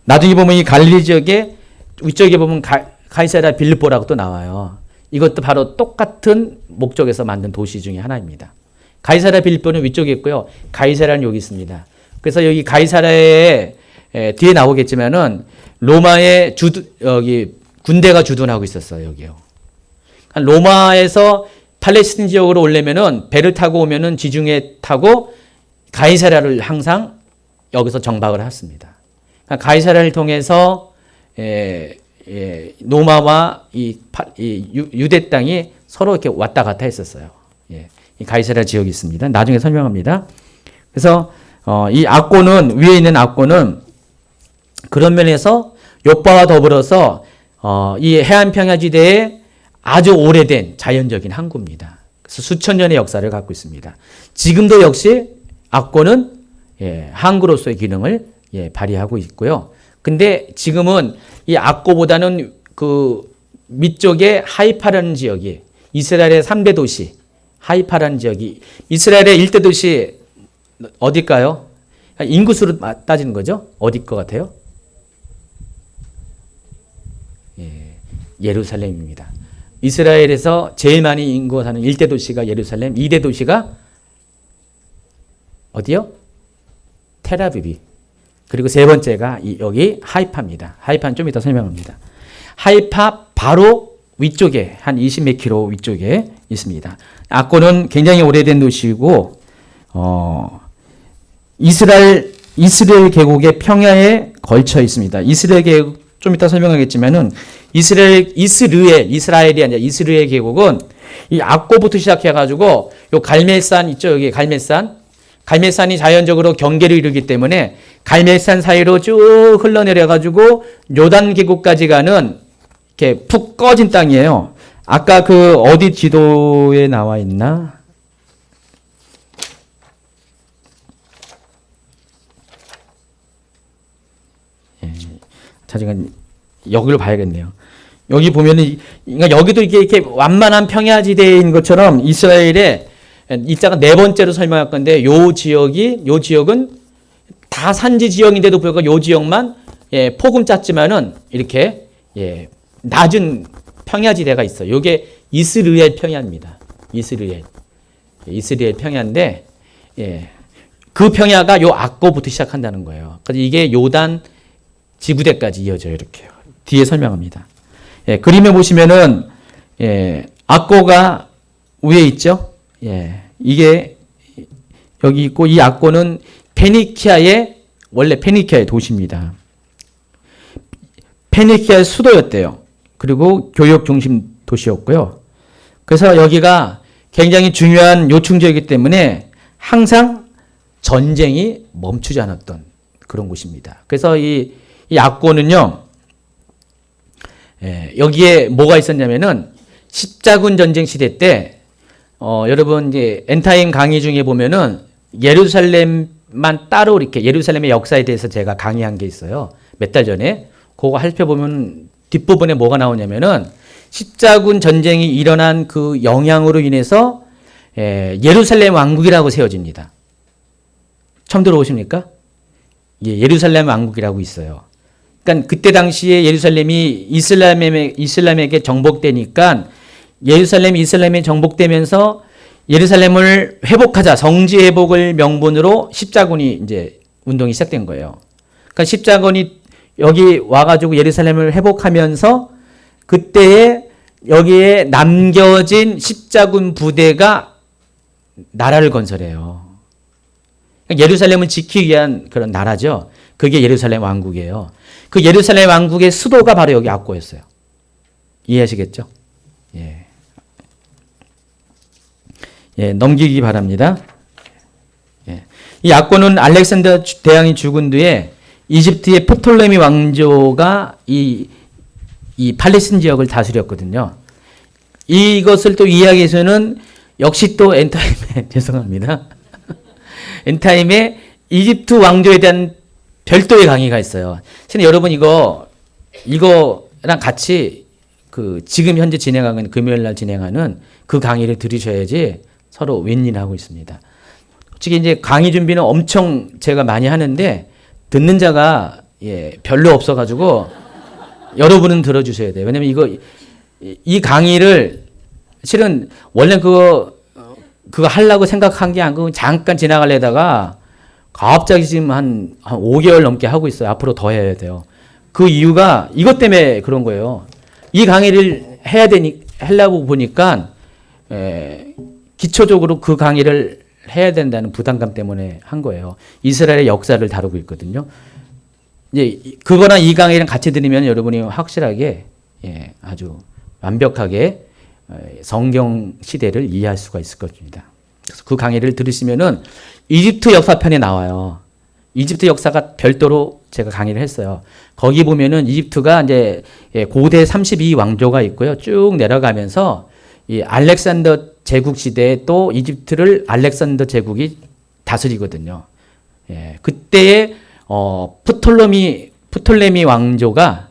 Speaker 1: 나중에 보면 이 갈릴리 지역에 위쪽에 보면 가이사라 빌립보라고 또 나와요. 이것도 바로 똑같은 목적에서 만든 도시 중에 하나입니다. 가이사라 빌립보는 위쪽에 있고요. 가이사라는 여기 있습니다. 그래서 여기 가이사라에 뒤에 나오겠지만은 로마의 여기 군대가 주둔하고 있었어요. 여기요. 로마에서 팔레스틴 지역으로 오려면은 배를 타고 오면은 지중해 타고 가이사라를 항상 여기서 정박을 했습니다. 가이사라를 통해서 로마와 이 유대 땅이 서로 이렇게 왔다 갔다 했었어요. 이 가이사라 지역이 있습니다. 나중에 설명합니다. 그래서 이 악고는 위에 있는 악고는 그런 면에서 요바와 더불어서 이 해안 평야지대에 아주 오래된 자연적인 항구입니다. 그래서 수천 년의 역사를 갖고 있습니다. 지금도 역시 악고는 항구로서의 기능을 발휘하고 있고요. 근데 지금은 이 악고보다는 그 밑쪽에 하이파라는 지역이 이스라엘의 3대 도시 하이파라는 지역이 이스라엘의 1대 도시 어딜까요? 인구수로 따지는 거죠. 어디 것 같아요? 예루살렘입니다. 이스라엘에서 제일 많이 인구가 사는 1대 도시가 예루살렘, 2대 도시가 어디요? 텔아비브. 그리고 세 번째가 여기 하이파입니다. 하이파는 좀 이따 설명합니다. 하이파 바로 위쪽에 한 20 몇 킬로 위쪽에 있습니다. 악고는 굉장히 오래된 도시이고 이스라엘 계곡의 평야에 걸쳐 있습니다. 이스라엘 계곡 좀 이따 설명하겠지만은 이스라엘이 아니라 이스라엘 계곡은 이 악고부터 시작해가지고 요 갈멜산 있죠. 여기 갈멜산이 자연적으로 경계를 이루기 때문에 갈멜산 사이로 쭉 흘러내려가지고 요단 계곡까지 가는 이렇게 푹 꺼진 땅이에요. 아까 그 어디 지도에 나와 있나? 잠깐 여기로 봐야겠네요. 여기 보면은 그러니까 여기도 이렇게 완만한 평야지대인 것처럼 이스라엘에 이따가 네 번째로 설명할 건데 요 지역은 다 산지 지역인데도 불구하고 요 지역만 폭은 작지만은 이렇게 낮은 평야지대가 있어요. 요게 이스라엘 평야입니다. 이스라엘 평야인데 그 평야가 요 악고부터 시작한다는 거예요. 그래서 이게 요단 지구대까지 이어져요. 이렇게요. 뒤에 설명합니다. 그림에 보시면은 악고가 위에 있죠. 이게 여기 있고 이 악고는 원래 페니키아의 도시입니다. 페니키아의 수도였대요. 그리고 교역 중심 도시였고요. 그래서 여기가 굉장히 중요한 요충지이기 때문에 항상 전쟁이 멈추지 않았던 그런 곳입니다. 그래서 이 악고는요, 여기에 뭐가 있었냐면은 십자군 전쟁 시대 때 여러분 이제 엔타임 강의 중에 보면은 예루살렘만 따로 이렇게 예루살렘의 역사에 대해서 제가 강의한 게 있어요. 몇 달 전에. 그거 살펴보면 뒷부분에 뭐가 나오냐면은 십자군 전쟁이 일어난 그 영향으로 인해서 예루살렘 왕국이라고 세워집니다. 처음 들어보십니까? 예루살렘 왕국이라고 있어요. 그러니까 그때 당시에 예루살렘이 이슬람에게 정복되니까 예루살렘이 이슬람에 정복되면서 예루살렘을 회복하자, 성지 회복을 명분으로 십자군이 이제 운동이 시작된 거예요. 그러니까 십자군이 여기 와가지고 예루살렘을 회복하면서 그때에 여기에 남겨진 십자군 부대가 나라를 건설해요. 그러니까 예루살렘을 지키기 위한 그런 나라죠. 그게 예루살렘 왕국이에요. 그 예루살렘 왕국의 수도가 바로 여기 악고였어요. 이해하시겠죠? 넘기기 바랍니다. 이 악고는 알렉산더 대왕이 죽은 뒤에 이집트의 프톨레미 왕조가 이 팔레스틴 지역을 다스렸거든요. 이것을 또 이해하기 위해서는 역시 또 엔타임에 죄송합니다. 엔타임에 이집트 왕조에 대한 별도의 강의가 있어요. 실은 여러분 이거랑 같이 그 지금 현재 진행하는 금요일 날 진행하는 그 강의를 들으셔야지 서로 윈윈하고 있습니다. 솔직히 이제 강의 준비는 엄청 제가 많이 하는데 듣는 자가 별로 없어가지고 여러분은 들어주셔야 돼요. 왜냐면 이 강의를 실은 원래 그거 하려고 생각한 게 아니고 잠깐 지나가려다가 갑자기 지금 한 5개월 넘게 하고 있어요. 앞으로 더 해야 돼요. 그 이유가 이것 때문에 그런 거예요. 이 강의를 하려고 보니까 기초적으로 그 강의를 해야 된다는 부담감 때문에 한 거예요. 이스라엘의 역사를 다루고 있거든요. 이제 그거랑 이 강의랑 같이 들으면 여러분이 확실하게 아주 완벽하게 성경 시대를 이해할 수가 있을 것입니다. 그래서 그 강의를 들으시면은 이집트 역사편에 나와요. 이집트 역사가 별도로 제가 강의를 했어요. 거기 보면은 이집트가 이제 고대 32 왕조가 있고요. 쭉 내려가면서 이 알렉산더 제국 시대에 또 이집트를 알렉산더 제국이 다스리거든요. 그때에 프톨레미 왕조가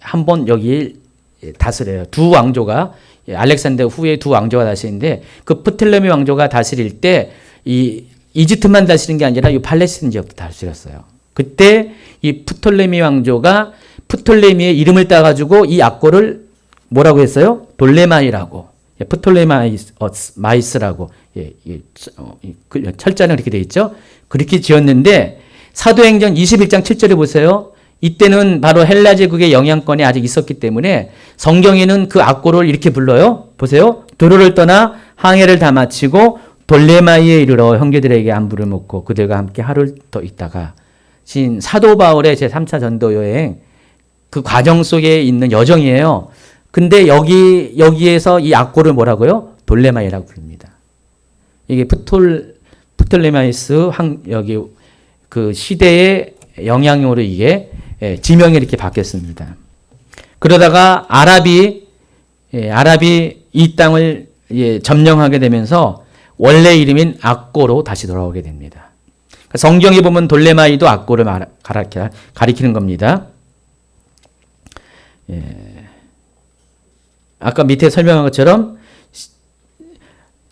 Speaker 1: 한번 여기 다스려요. 두 왕조가 알렉산더 후에 두 왕조가 다스리는데 그 프톨레미 왕조가 다스릴 때 이 이집트만 다스린 게 아니라 이 팔레스틴 지역도 다스렸어요. 그때 이 프톨레미 왕조가 프톨레미의 이름을 따가지고 이 악고를 뭐라고 했어요? 돌레마이라고. 프톨레마이스라고. 철자는 그렇게 돼 있죠. 그렇게 지었는데 사도행전 21장 7절에 보세요. 이때는 바로 헬라 제국의 영향권이 아직 있었기 때문에 성경에는 그 악고를 이렇게 불러요. 보세요. 도로를 떠나 항해를 다 마치고 돌레마이에 이르러 형제들에게 안부를 묻고 그들과 함께 하루를 더 있다가 신 사도 바울의 제3차 전도 여행 그 과정 속에 있는 여정이에요. 근데 여기에서 이 악고를 뭐라고요? 돌레마이라고 부릅니다. 이게 프톨레마이스 여기 그 시대의 영향으로 이게 지명이 이렇게 바뀌었습니다. 그러다가 아랍이 이 땅을 점령하게 되면서 원래 이름인 악고로 다시 돌아오게 됩니다. 성경에 보면 돌레마이도 악고를 가리키는 겁니다. 아까 밑에 설명한 것처럼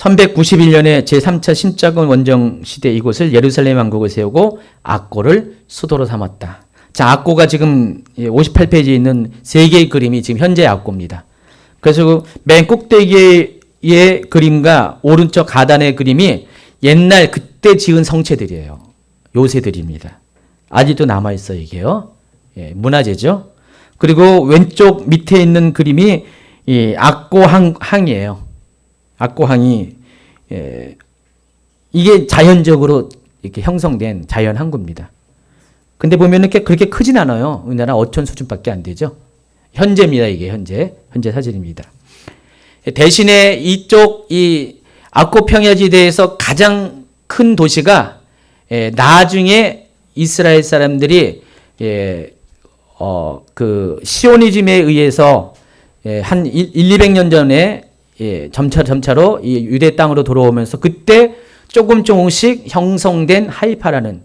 Speaker 1: 1191년에 제3차 십자군 원정 시대 이곳을 예루살렘 왕국을 세우고 악고를 수도로 삼았다. 자, 악고가 지금 58페이지에 있는 세 개의 그림이 지금 현재 악고입니다. 그래서 맨 꼭대기의 그림과 오른쪽 하단의 그림이 옛날 그때 지은 성체들이에요. 요새들입니다. 아직도 남아있어요, 이게요. 예, 문화재죠. 그리고 왼쪽 밑에 있는 그림이 이 악고항이에요. 악고항이, 이게 자연적으로 이렇게 형성된 자연 항구입니다. 근데 보면 이렇게 그렇게 크진 않아요. 우리나라 어촌 수준밖에 안 되죠. 현재입니다, 이게 현재 사진입니다. 대신에 이쪽 이 악고 평야지대에서 가장 큰 도시가 나중에 이스라엘 사람들이 그 시오니즘에 의해서 한 200년 전에 점차로 이 유대 땅으로 돌아오면서 그때 조금씩 형성된 하이파라는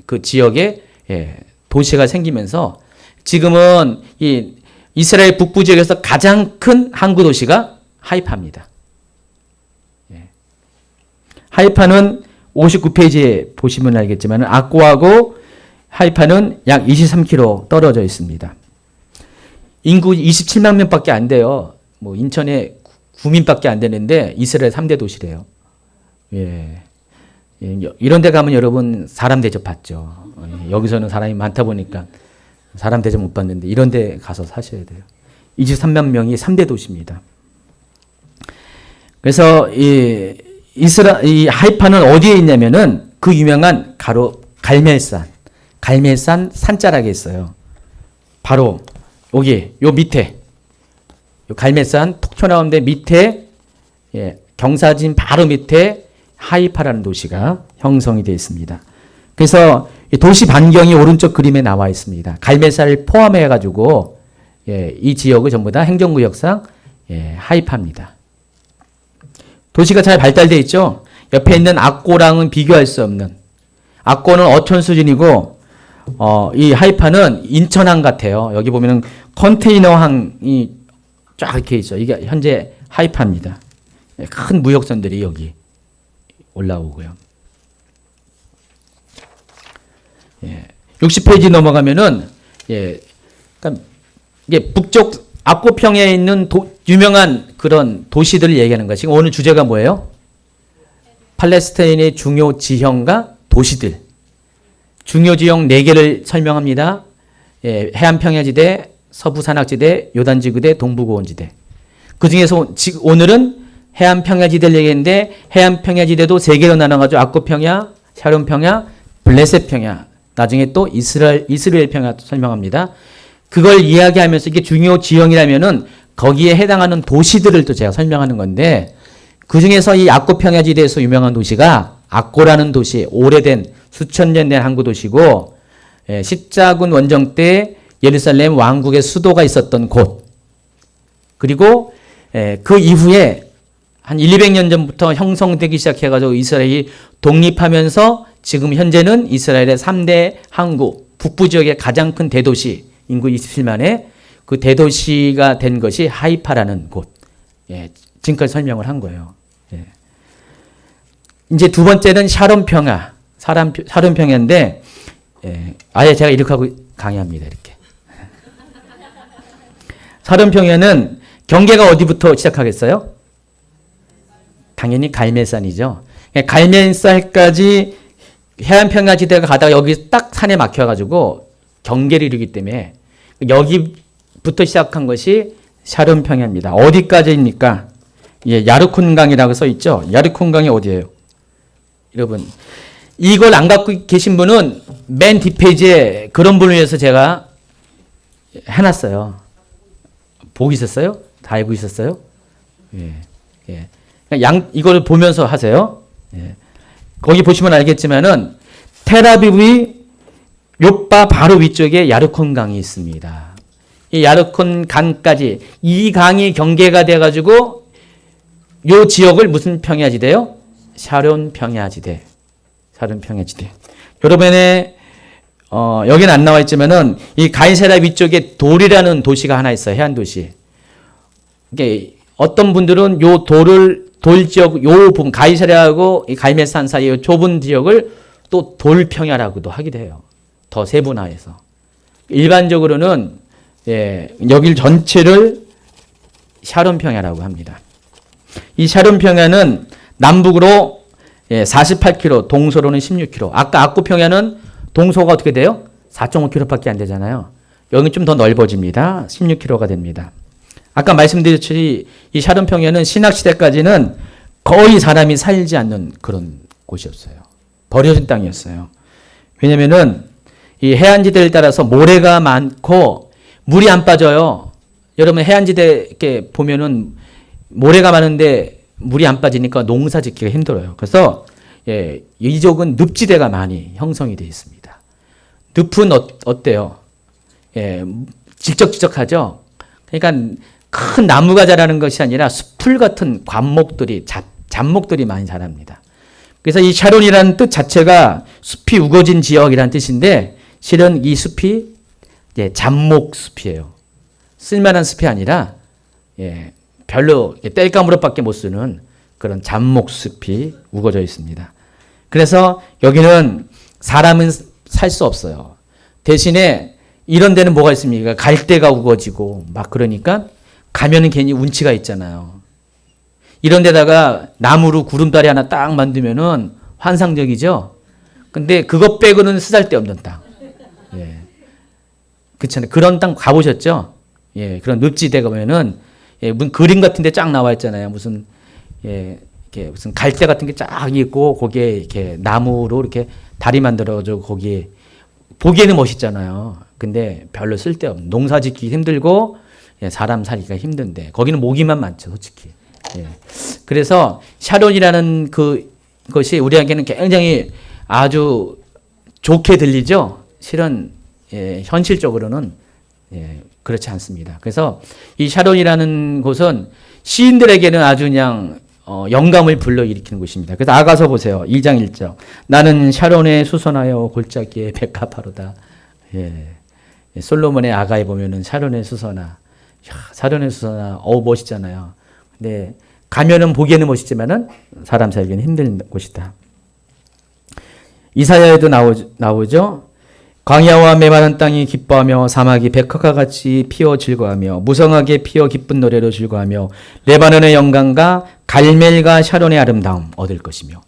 Speaker 1: 그 지역에 도시가 생기면서 지금은 이 이스라엘 북부 지역에서 가장 큰 항구 도시가 하이파입니다. 하이파는 59페이지에 보시면 알겠지만 악고하고 하이파는 약 23km 떨어져 있습니다. 인구 27만 명밖에 안 돼요. 뭐 인천에 구민밖에 안 되는데 이스라엘 3대 도시래요. 이런 데 가면 여러분 사람 대접 받죠. 여기서는 사람이 많다 보니까 사람 대접 못 받는데 이런 데 가서 사셔야 돼요. 23만 명이 3대 도시입니다. 그래서 이 하이파는 어디에 있냐면은 그 유명한 갈멜산 산자락에 있어요. 바로 여기 요 밑에 요 갈멜산 푹 튀어나온 데 밑에 경사진 바로 밑에 하이파라는 도시가 형성이 되어 있습니다. 그래서 도시 반경이 오른쪽 그림에 나와 있습니다. 갈멜산을 포함해 가지고 이 지역을 전부 다 행정구역상 하이파입니다. 도시가 잘 발달되어 있죠. 옆에 있는 악고랑은 비교할 수 없는, 악고는 어촌 수준이고 이 하이파는 인천항 같아요. 여기 보면은 컨테이너항이 쫙 이렇게 있죠. 이게 현재 하이파입니다. 큰 무역선들이 여기 올라오고요. 60페이지 넘어가면은 그러니까 이게 북쪽 악고평에 있는 유명한 그런 도시들을 얘기하는 거예요. 지금 오늘 주제가 뭐예요? 팔레스타인의 중요 지형과 도시들. 중요 지형 4개를 설명합니다. 해안평야지대, 서부산악지대, 요단지구대, 동부고원지대. 그 중에서 오늘은 해안평야지대를 얘기했는데 해안평야지대도 3개로 나눠가지고 악고평야, 샤론평야, 블레셋평야, 나중에 또 이스라엘 평야 설명합니다. 그걸 이야기하면서 이게 중요 지형이라면은 거기에 해당하는 도시들을 또 제가 설명하는 건데 그 중에서 이 악고평야지대에서 유명한 도시가 악고라는 도시, 오래된 수천 년 된 항구 도시고 십자군 원정 때 예루살렘 왕국의 수도가 있었던 곳. 그리고 그 이후에 한 200년 전부터 형성되기 시작해가지고 이스라엘이 독립하면서 지금 현재는 이스라엘의 3대 항구, 북부 지역의 가장 큰 대도시, 인구 27만의 그 대도시가 된 것이 하이파라는 곳. 지금까지 설명을 한 거예요. 이제 두 번째는 샤론평야, 샤론평야인데 아예 제가 이렇게 하고 강의합니다. 이렇게. 샤론평야는 경계가 어디부터 시작하겠어요? 당연히 갈멜산이죠. 갈멜산까지 해안평야지대가 가다가 여기 딱 산에 막혀가지고 경계를 이루기 때문에 여기부터 시작한 것이 샤론평야입니다. 어디까지입니까? 야르콘강이라고 써 있죠. 야르콘강이 어디예요? 여러분 이걸 안 갖고 계신 분은 맨 뒷페이지에 그런 분을 위해서 제가 해놨어요. 보고 있었어요? 다 알고 있었어요? 이걸 보면서 하세요. 거기 보시면 알겠지만은 텔아비브의 요빠 바로 위쪽에 야르콘 강이 있습니다. 이 야르콘 강까지 이 강이 경계가 돼가지고 요 지역을 무슨 평야지대요? 샤론 평야지대. 여러분의 여기는 안 나와 있지만은 이 가이사랴 위쪽에 돌이라는 도시가 하나 있어요. 해안 도시. 이게 어떤 분들은 요 돌을 돌지역 요 부분 가이사랴하고 이 갈멜산 사이의 좁은 지역을 또 돌평야라고도 하기도 해요. 더 세분화해서. 일반적으로는 여길 전체를 샤론 평야라고 합니다. 이 샤론 평야는 남북으로 48km, 동서로는 16km. 아까 악구 평야는 동서가 어떻게 돼요? 4.5km밖에 안 되잖아요. 여기 좀 더 넓어집니다. 16km가 됩니다. 아까 말씀드렸듯이 이 샤론 평야는 신학 시대까지는 거의 사람이 살지 않는 그런 곳이었어요. 버려진 땅이었어요. 왜냐면은 이 해안지대를 따라서 모래가 많고 물이 안 빠져요. 여러분 해안지대 이렇게 보면은 모래가 많은데 물이 안 빠지니까 농사 짓기가 힘들어요. 그래서 이쪽은 늪지대가 많이 형성이 되어 있습니다. 늪은 어때요? 직적직적하죠. 그러니까 큰 나무가 자라는 것이 아니라 숲풀 같은 관목들이 잡목들이 많이 자랍니다. 그래서 이 샤론이라는 뜻 자체가 숲이 우거진 지역이라는 뜻인데 실은 이 숲이 잡목 숲이에요. 쓸만한 숲이 아니라 별로 땔감으로밖에 못 쓰는 그런 잡목 숲이 우거져 있습니다. 그래서 여기는 사람은 살 수 없어요. 대신에 이런 데는 뭐가 있습니까? 갈대가 우거지고 막 그러니까 가면은 괜히 운치가 있잖아요. 이런 데다가 나무로 구름다리 하나 딱 만들면은 환상적이죠? 근데 그것 빼고는 쓰잘데없는 땅. 그렇잖아요. 그런 땅 가보셨죠? 그런 늪지대 가면은 무슨 그림 같은 데 쫙 나와 있잖아요. 무슨 이렇게 무슨 갈대 같은 게 쫙 있고 거기에 이렇게 나무로 이렇게 다리 만들어가지고 거기에 보기에는 멋있잖아요. 근데 별로 쓸데없는 농사 짓기 힘들고 사람 살기가 힘든데 거기는 모기만 많죠, 솔직히. 그래서 샤론이라는 그것이 우리에게는 굉장히 아주 좋게 들리죠. 실은 현실적으로는 그렇지 않습니다. 그래서 이 샤론이라는 곳은 시인들에게는 아주 그냥 영감을 불러일으키는 곳입니다. 그래서 아가서 보세요. 2장 1절. 나는 샤론에 수선하여 골짜기에 백합하로다. 솔로몬의 아가에 보면은 샤론에 수선하. 샤론에 수선하. 멋있잖아요. 근데 가면은 보기에는 멋있지만은 사람 살기는 힘든 곳이다. 이사야에도 나오죠. 광야와 메마른 땅이 기뻐하며 사막이 백합과 같이 피어 즐거워하며 무성하게 피어 기쁜 노래로 즐거워하며 레바논의 영광과 갈멜과 샤론의 아름다움 얻을 것이며.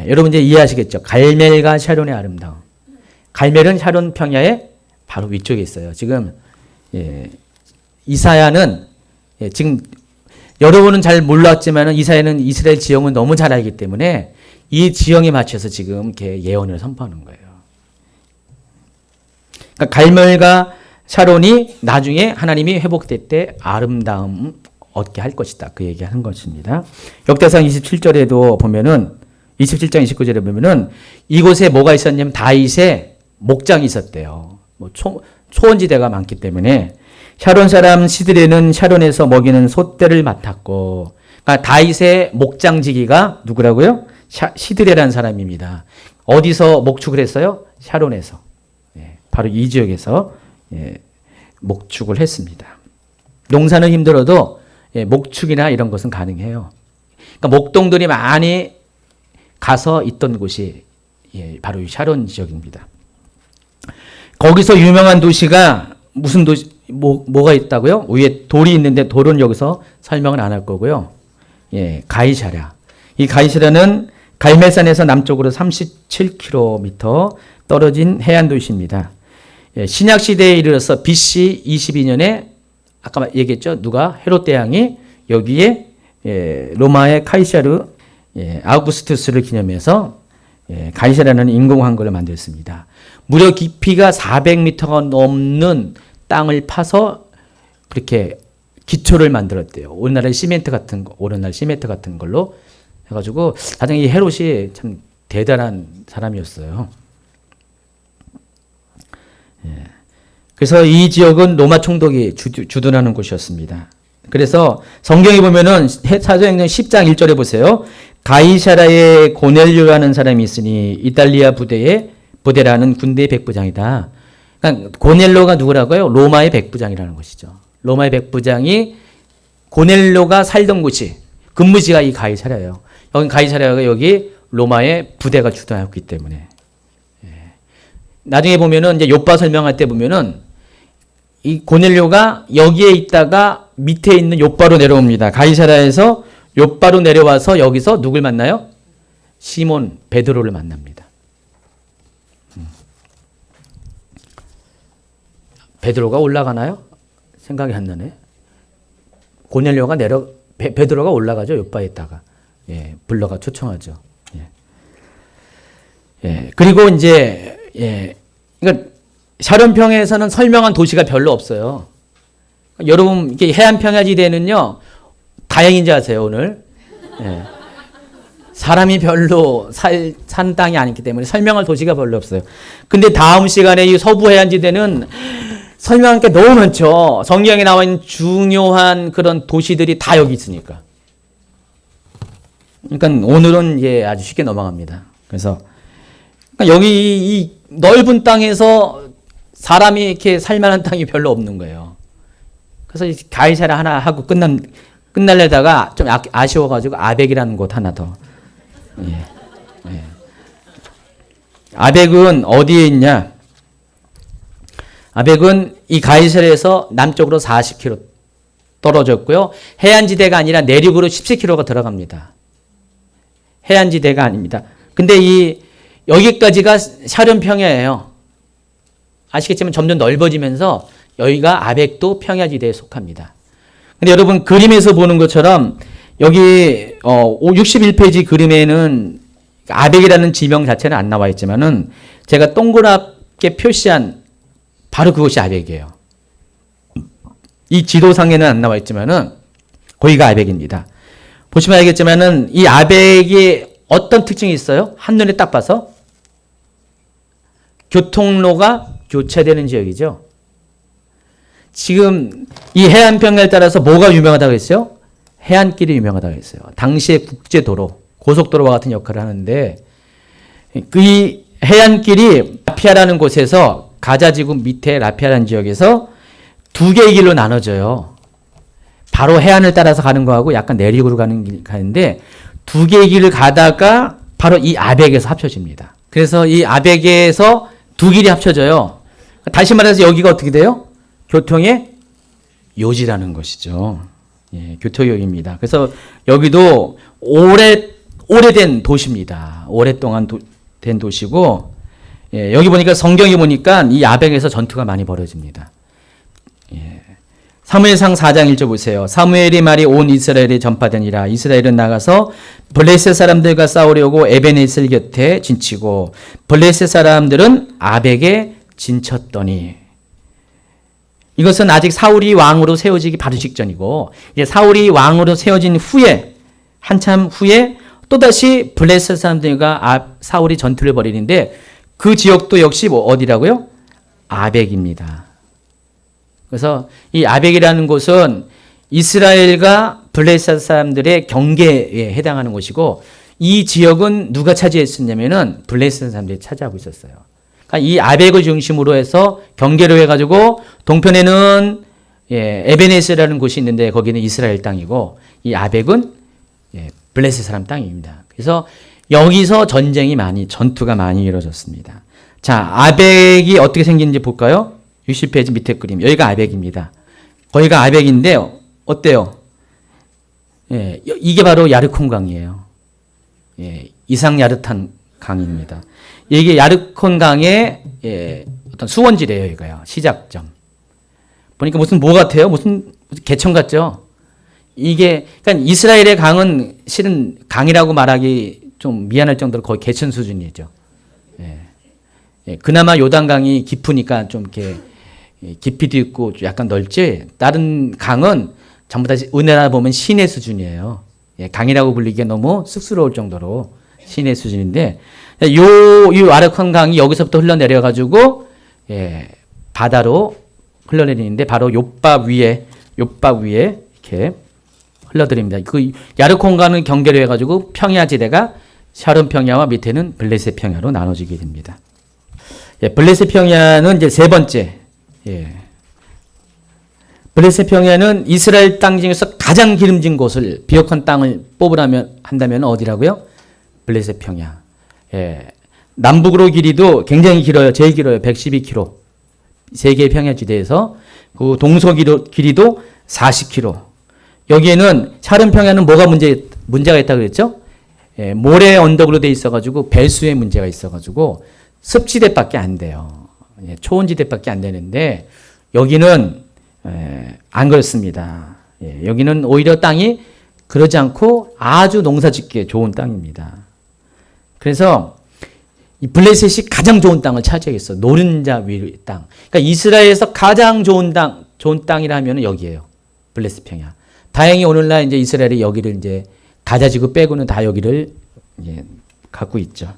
Speaker 1: 여러분 이제 이해하시겠죠? 갈멜과 샤론의 아름다움. 갈멜은 샤론 평야의 바로 위쪽에 있어요. 지금 이사야는 지금 여러분은 잘 몰랐지만 이사야는 이스라엘 지형을 너무 잘 알기 때문에 이 지형에 맞춰서 지금 이렇게 예언을 선포하는 거예요. 그러니까 갈멜과 샤론이 나중에 하나님이 회복될 때 아름다움 얻게 할 것이다. 그 얘기하는 것입니다. 역대상 27절에도 보면은 27장 29절에 보면은 이곳에 뭐가 있었냐면 다윗의 목장이 있었대요. 초원지대가 많기 때문에 샤론 사람 시드레는 샤론에서 먹이는 솥대를 맡았고, 그러니까 다윗의 목장지기가 누구라고요? 시드레라는 사람입니다. 어디서 목축을 했어요? 샤론에서. 바로 이 지역에서 목축을 했습니다. 농사는 힘들어도 목축이나 이런 것은 가능해요. 그러니까 목동들이 많이 가서 있던 곳이 바로 이 샤론 지역입니다. 거기서 유명한 도시가 무슨 도시, 뭐가 있다고요? 위에 돌이 있는데 돌은 여기서 설명을 안 할 거고요. 가이사랴. 이 가이사랴는 갈멜산에서 남쪽으로 37km 떨어진 해안 도시입니다. 신약 시대에 이르러서 BC 22년에 아까 얘기했죠. 누가 헤롯 대왕이 여기에 로마의 카이사르 아우구스투스를 기념해서 가이사랴라는 인공항구를 만들었습니다. 무려 깊이가 400m가 넘는 땅을 파서 그렇게 기초를 만들었대요. 오늘날 시멘트 같은 걸로 해가지고 나중에 이 헤롯이 참 대단한 사람이었어요. 그래서 이 지역은 로마 총독이 주둔하는 곳이었습니다. 그래서 성경에 보면은 사도행전 10장 1절에 보세요. 가이사라에 고넬료라는 사람이 있으니 이탈리아 부대라는 군대의 백부장이다. 그러니까 고넬료가 누구라고요? 로마의 백부장이라는 것이죠. 로마의 백부장이 고넬료가 살던 곳이 근무지가 이 가이사랴예요. 여기 가이사랴가 여기 로마의 부대가 주둔하였기 때문에. 나중에 보면은 이제 욥바 설명할 때 보면은 이 고넬료가 여기에 있다가 밑에 있는 욥바로 내려옵니다. 가이사랴에서 욥바로 내려와서 여기서 누굴 만나요? 시몬 베드로를 만납니다. 베드로가 올라가나요? 생각이 안 나네. 고넬료가 베드로가 올라가죠. 욥바에 있다가. 예, 불러가 초청하죠. 예. 예, 그리고 이제, 그러니까 샤론평에서는 설명한 도시가 별로 없어요. 여러분, 이게 해안 평야지대는요, 다행인지 아세요, 오늘? 예. 사람이 별로 산 땅이 아니기 때문에 설명할 도시가 별로 없어요. 근데 다음 시간에 이 서부 해안지대는 설명할 게 너무 많죠. 성경에 나와 있는 중요한 그런 도시들이 다 여기 있으니까. 그러니까 오늘은 아주 쉽게 넘어갑니다. 그래서 그러니까 여기 이 넓은 땅에서 사람이 이렇게 살만한 땅이 별로 없는 거예요. 그래서 가이사랴 하나 하고 끝날려다가 좀 아쉬워가지고 아벡이라는 곳 하나 더. 예. 아벡은 어디에 있냐? 아벡은 이 가이사랴에서 남쪽으로 40km 떨어졌고요. 해안지대가 아니라 내륙으로 17km가 들어갑니다. 해안지대가 아닙니다. 근데 여기까지가 샤론 평야예요. 아시겠지만 점점 넓어지면서 여기가 아벡도 평야지대에 속합니다. 근데 여러분 그림에서 보는 것처럼 여기 61페이지 그림에는 아벡이라는 지명 자체는 안 나와 있지만은 제가 동그랗게 표시한 바로 그것이 아벡이에요. 이 지도상에는 안 나와 있지만은 거기가 아벡입니다. 보시면 알겠지만은 이 아벡이 어떤 특징이 있어요? 한눈에 딱 봐서 교통로가 교차되는 지역이죠. 지금 이 해안평야에 따라서 뭐가 유명하다고 했어요? 해안길이 유명하다고 했어요. 당시의 국제도로, 고속도로와 같은 역할을 하는데 그 해안길이 라피아라는 곳에서 가자지구 밑에 라피아라는 지역에서 두 개의 길로 나눠져요. 바로 해안을 따라서 가는 거하고 약간 내륙으로 가는데 두 개의 길을 가다가 바로 이 아벡에서 합쳐집니다. 그래서 이 아벡에서 두 길이 합쳐져요. 다시 말해서 여기가 어떻게 돼요? 교통의 요지라는 것이죠. 예, 교통요지입니다. 그래서 여기도 오래된 도시입니다. 오랫동안 된 도시고, 예, 여기 보니까 성경에 보니까 이 아벡에서 전투가 많이 벌어집니다. 예. 사무엘상 4장 1절 보세요. 사무엘이 말이 온 이스라엘에 전파되니라. 이스라엘은 나가서 블레셋 사람들과 싸우려고 에베네셀 곁에 진치고 블레셋 사람들은 아벡에 진쳤더니. 이것은 아직 사울이 왕으로 세워지기 바로 직전이고 이제 사울이 왕으로 세워진 후에 한참 후에 또다시 블레셋 사람들과 사울이 전투를 벌이는데 그 지역도 역시 어디라고요? 아벡입니다. 그래서 이 아벡이라는 곳은 이스라엘과 블레셋 사람들의 경계에 해당하는 곳이고 이 지역은 누가 차지했었냐면은 블레셋 사람들이 차지하고 있었어요. 그러니까 이 아벡을 중심으로 해서 경계로 해가지고 동편에는 에베네스라는 곳이 있는데 거기는 이스라엘 땅이고 이 아벡은 블레셋 사람 땅입니다. 그래서 여기서 전투가 많이 이루어졌습니다. 자, 아벡이 어떻게 생긴지 볼까요? 60페이지 밑에 그림. 여기가 아벡입니다. 거기가 아벡인데 어때요? 예, 이게 바로 야르콘 강이에요. 예, 이상 야릇한 강입니다. 이게 야르콘 강의 어떤 수원지래요, 이거요. 시작점. 보니까 무슨 뭐 같아요? 무슨 개천 같죠? 그러니까 이스라엘의 강은 실은 강이라고 말하기 좀 미안할 정도로 거의 개천 수준이죠. 예. 예, 그나마 요단강이 깊으니까 좀 이렇게 깊이도 있고 약간 넓지. 다른 강은 전부 다 은혜라 보면 시내 수준이에요. 예, 강이라고 불리기에 너무 쑥스러울 정도로 시내 수준인데 이 아르콘 강이 여기서부터 흘러내려가지고 바다로 흘러내리는데 바로 욥바 위에 이렇게 흘러들입니다. 그 야르콘 강을 경계로 해가지고 평야지대가 샤론 평야와 밑에는 블레셋 평야로 나눠지게 됩니다. 블레셋 평야는 이제 세 번째. 블레셋 평야는 이스라엘 땅 중에서 가장 기름진 곳을 비옥한 땅을 뽑으라면 한다면 어디라고요? 블레셋 평야. 예. 남북으로 길이도 굉장히 길어요. 제일 길어요. 112km. 세계 평야지대에서 그 동서 길이도 40km. 여기에는 샤론 평야는 뭐가 문제가 있다고 그랬죠? 예, 모래 언덕으로 돼 있어가지고 배수의 문제가 있어가지고 습지대밖에 안 돼요. 예, 초원지대밖에 안 되는데 여기는 안 그렇습니다. 예, 여기는 오히려 땅이 그러지 않고 아주 농사짓기에 좋은 땅입니다. 그래서 이 블레셋이 가장 좋은 땅을 차지하겠어. 노른자 위의 땅. 그러니까 이스라엘에서 가장 좋은 땅이라면 여기예요. 블레셋 평야. 다행히 오늘날 이제 이스라엘이 여기를 이제 가자지구 빼고는 다 여기를 이제 갖고 있죠.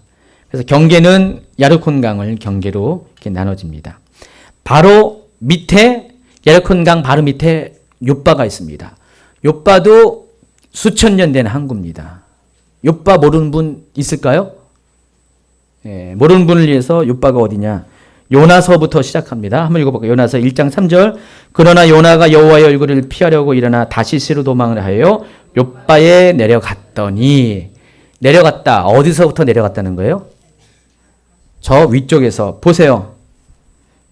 Speaker 1: 그래서 경계는 야르콘 강을 경계로 이렇게 나눠집니다. 바로 밑에 야르콘 강 바로 밑에 욥바가 있습니다. 욥바도 수천 년 된 항구입니다. 욥바 모르는 분 있을까요? 예, 모르는 분을 위해서 욥바가 어디냐? 요나서부터 시작합니다. 한번 읽어볼까요? 요나서 1장 3절. 그러나 요나가 여호와의 얼굴을 피하려고 일어나 다시스로 도망을 하여 욥바에 내려갔더니 내려갔다. 어디서부터 내려갔다는 거예요? 저 위쪽에서 보세요.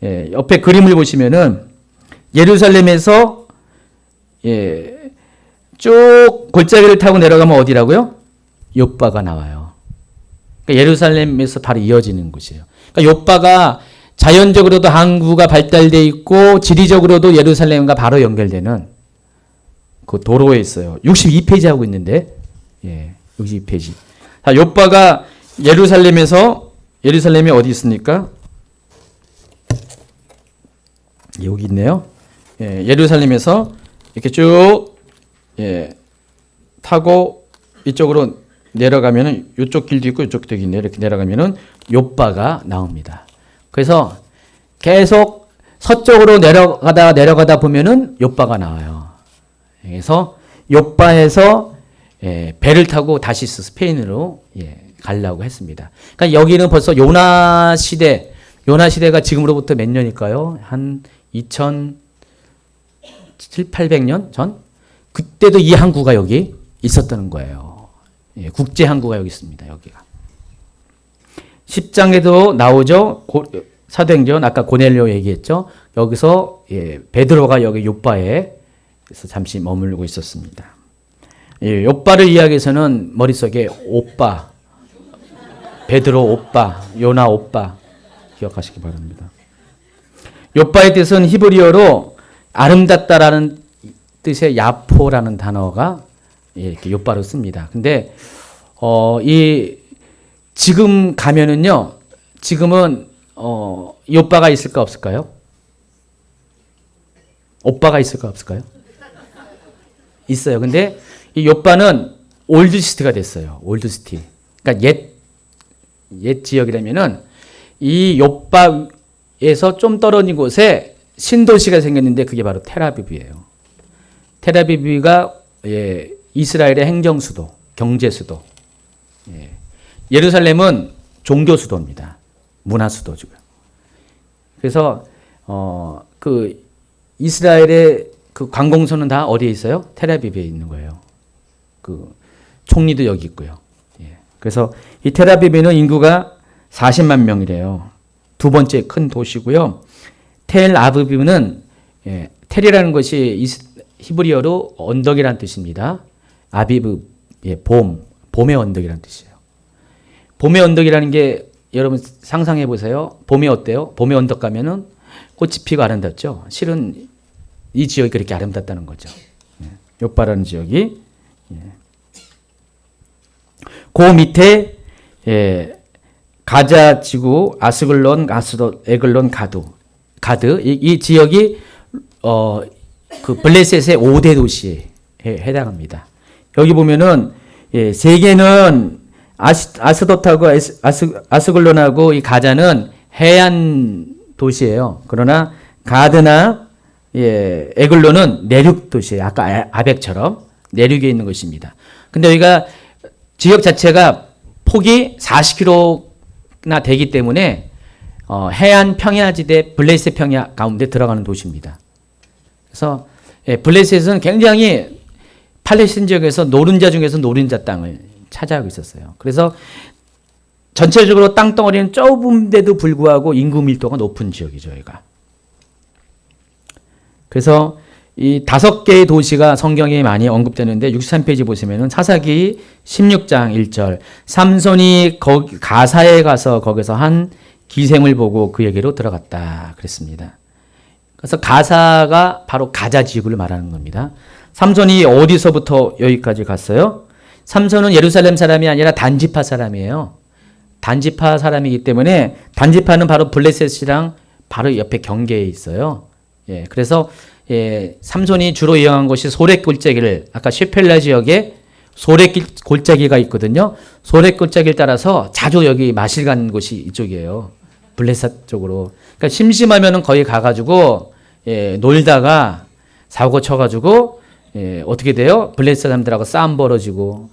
Speaker 1: 예, 옆에 그림을 보시면은 예루살렘에서 쭉 골짜기를 타고 내려가면 어디라고요? 욥바가 나와요. 그러니까 예루살렘에서 바로 이어지는 곳이에요. 그러니까 욥바가 자연적으로도 항구가 발달되어 있고 지리적으로도 예루살렘과 바로 연결되는 그 도로에 있어요. 62페이지 하고 있는데, 62페이지. 자, 욥바가 예루살렘이 어디 있습니까? 여기 있네요. 예루살렘에서 이렇게 쭉 타고 이쪽으로 내려가면은 이쪽 길도 있고 이쪽 길도 있네요. 이렇게 내려가면은 욥바가 나옵니다. 그래서 계속 서쪽으로 내려가다 보면은 욥바가 나와요. 그래서 욥바에서 배를 타고 다시스 스페인으로 가려고 했습니다. 그러니까 여기는 벌써 요나 시대가 지금으로부터 몇 년일까요? 한 2000, 800년 전? 그때도 이 항구가 여기 있었다는 거예요. 국제 항구가 여기 있습니다. 여기가. 10장에도 나오죠. 사도행전 아까 고넬료 얘기했죠. 여기서 베드로가 여기 욥바에 잠시 머물고 있었습니다. 욥바를 이야기해서는 머릿속에 오빠, 베드로 오빠, 요나 오빠 기억하시기 바랍니다. 욥바의 뜻은 히브리어로 아름답다라는 뜻의 야포라는 단어가 이렇게 욥바로 씁니다. 근데 지금 가면은요. 지금은 욥바가 있을까 없을까요? 오빠가 있을까 없을까요? 있어요. 근데 이 욥바는 올드시티가 됐어요. 올드시티. 그러니까 옛 지역이라면은 이 욥바에서 좀 떨어진 곳에 신도시가 생겼는데 그게 바로 텔아비브예요. 텔아비브가 이스라엘의 행정 수도, 경제 수도. 예루살렘은 종교 수도입니다. 문화 수도죠. 그래서 그 이스라엘의 그 관공서는 다 어디에 있어요? 텔아비브에 있는 거예요. 그 총리도 여기 있고요. 그래서 이 텔아비브는 인구가 40만 명이래요. 두 번째 큰 도시고요. 텔아비브는 텔이라는 것이 히브리어로 언덕이라는 뜻입니다. 아비브, 봄의 언덕이라는 뜻이에요. 봄의 언덕이라는 게 여러분 상상해 보세요. 봄이 어때요? 봄의 언덕 가면은 꽃이 피고 아름답죠. 실은 이 지역이 그렇게 아름답다는 거죠. 욥바라는 지역이. 그 밑에 가자 지구, 아스글론, 아스돗, 에글론, 가드 이 지역이 그 블레셋의 5대 도시에 해당합니다. 여기 보면은 세 개는 아스돗하고 아스글론하고 이 가자는 해안 도시예요. 그러나 가드나 에글론은 내륙 도시예요. 아까 아벡처럼 내륙에 있는 것입니다. 근데 여기가 지역 자체가 폭이 40km나 되기 때문에 해안 평야지대 블레셋 평야 가운데 들어가는 도시입니다. 그래서 블레셋은 굉장히 팔레스틴 지역에서 노른자 중에서 노른자 땅을 차지하고 있었어요. 그래서 전체적으로 땅덩어리는 좁은데도 불구하고 인구 밀도가 높은 지역이죠, 여기가. 그래서 이 5개의 도시가 성경에 많이 언급되는데 63페이지 보시면은 사사기 16장 1절 삼손이 가사에 가서 거기서 한 기생을 보고 그에게로 들어갔다 그랬습니다. 그래서 가사가 바로 가자 지구를 말하는 겁니다. 삼손이 어디서부터 여기까지 갔어요? 삼손은 예루살렘 사람이 아니라 단지파 사람이에요. 단지파 사람이기 때문에 단지파는 바로 블레셋이랑 바로 옆에 경계에 있어요. 그래서 삼손이 주로 이용한 곳이 소렛 골짜기를 아까 쉐펠라 지역에 소렛 골짜기가 있거든요. 소렛 골짜기를 따라서 자주 여기 마실 가는 곳이 이쪽이에요. 블레셋 쪽으로. 그러니까 심심하면은 거기 가가지고 놀다가 사고 쳐가지고 어떻게 돼요? 블레셋 사람들하고 싸움 벌어지고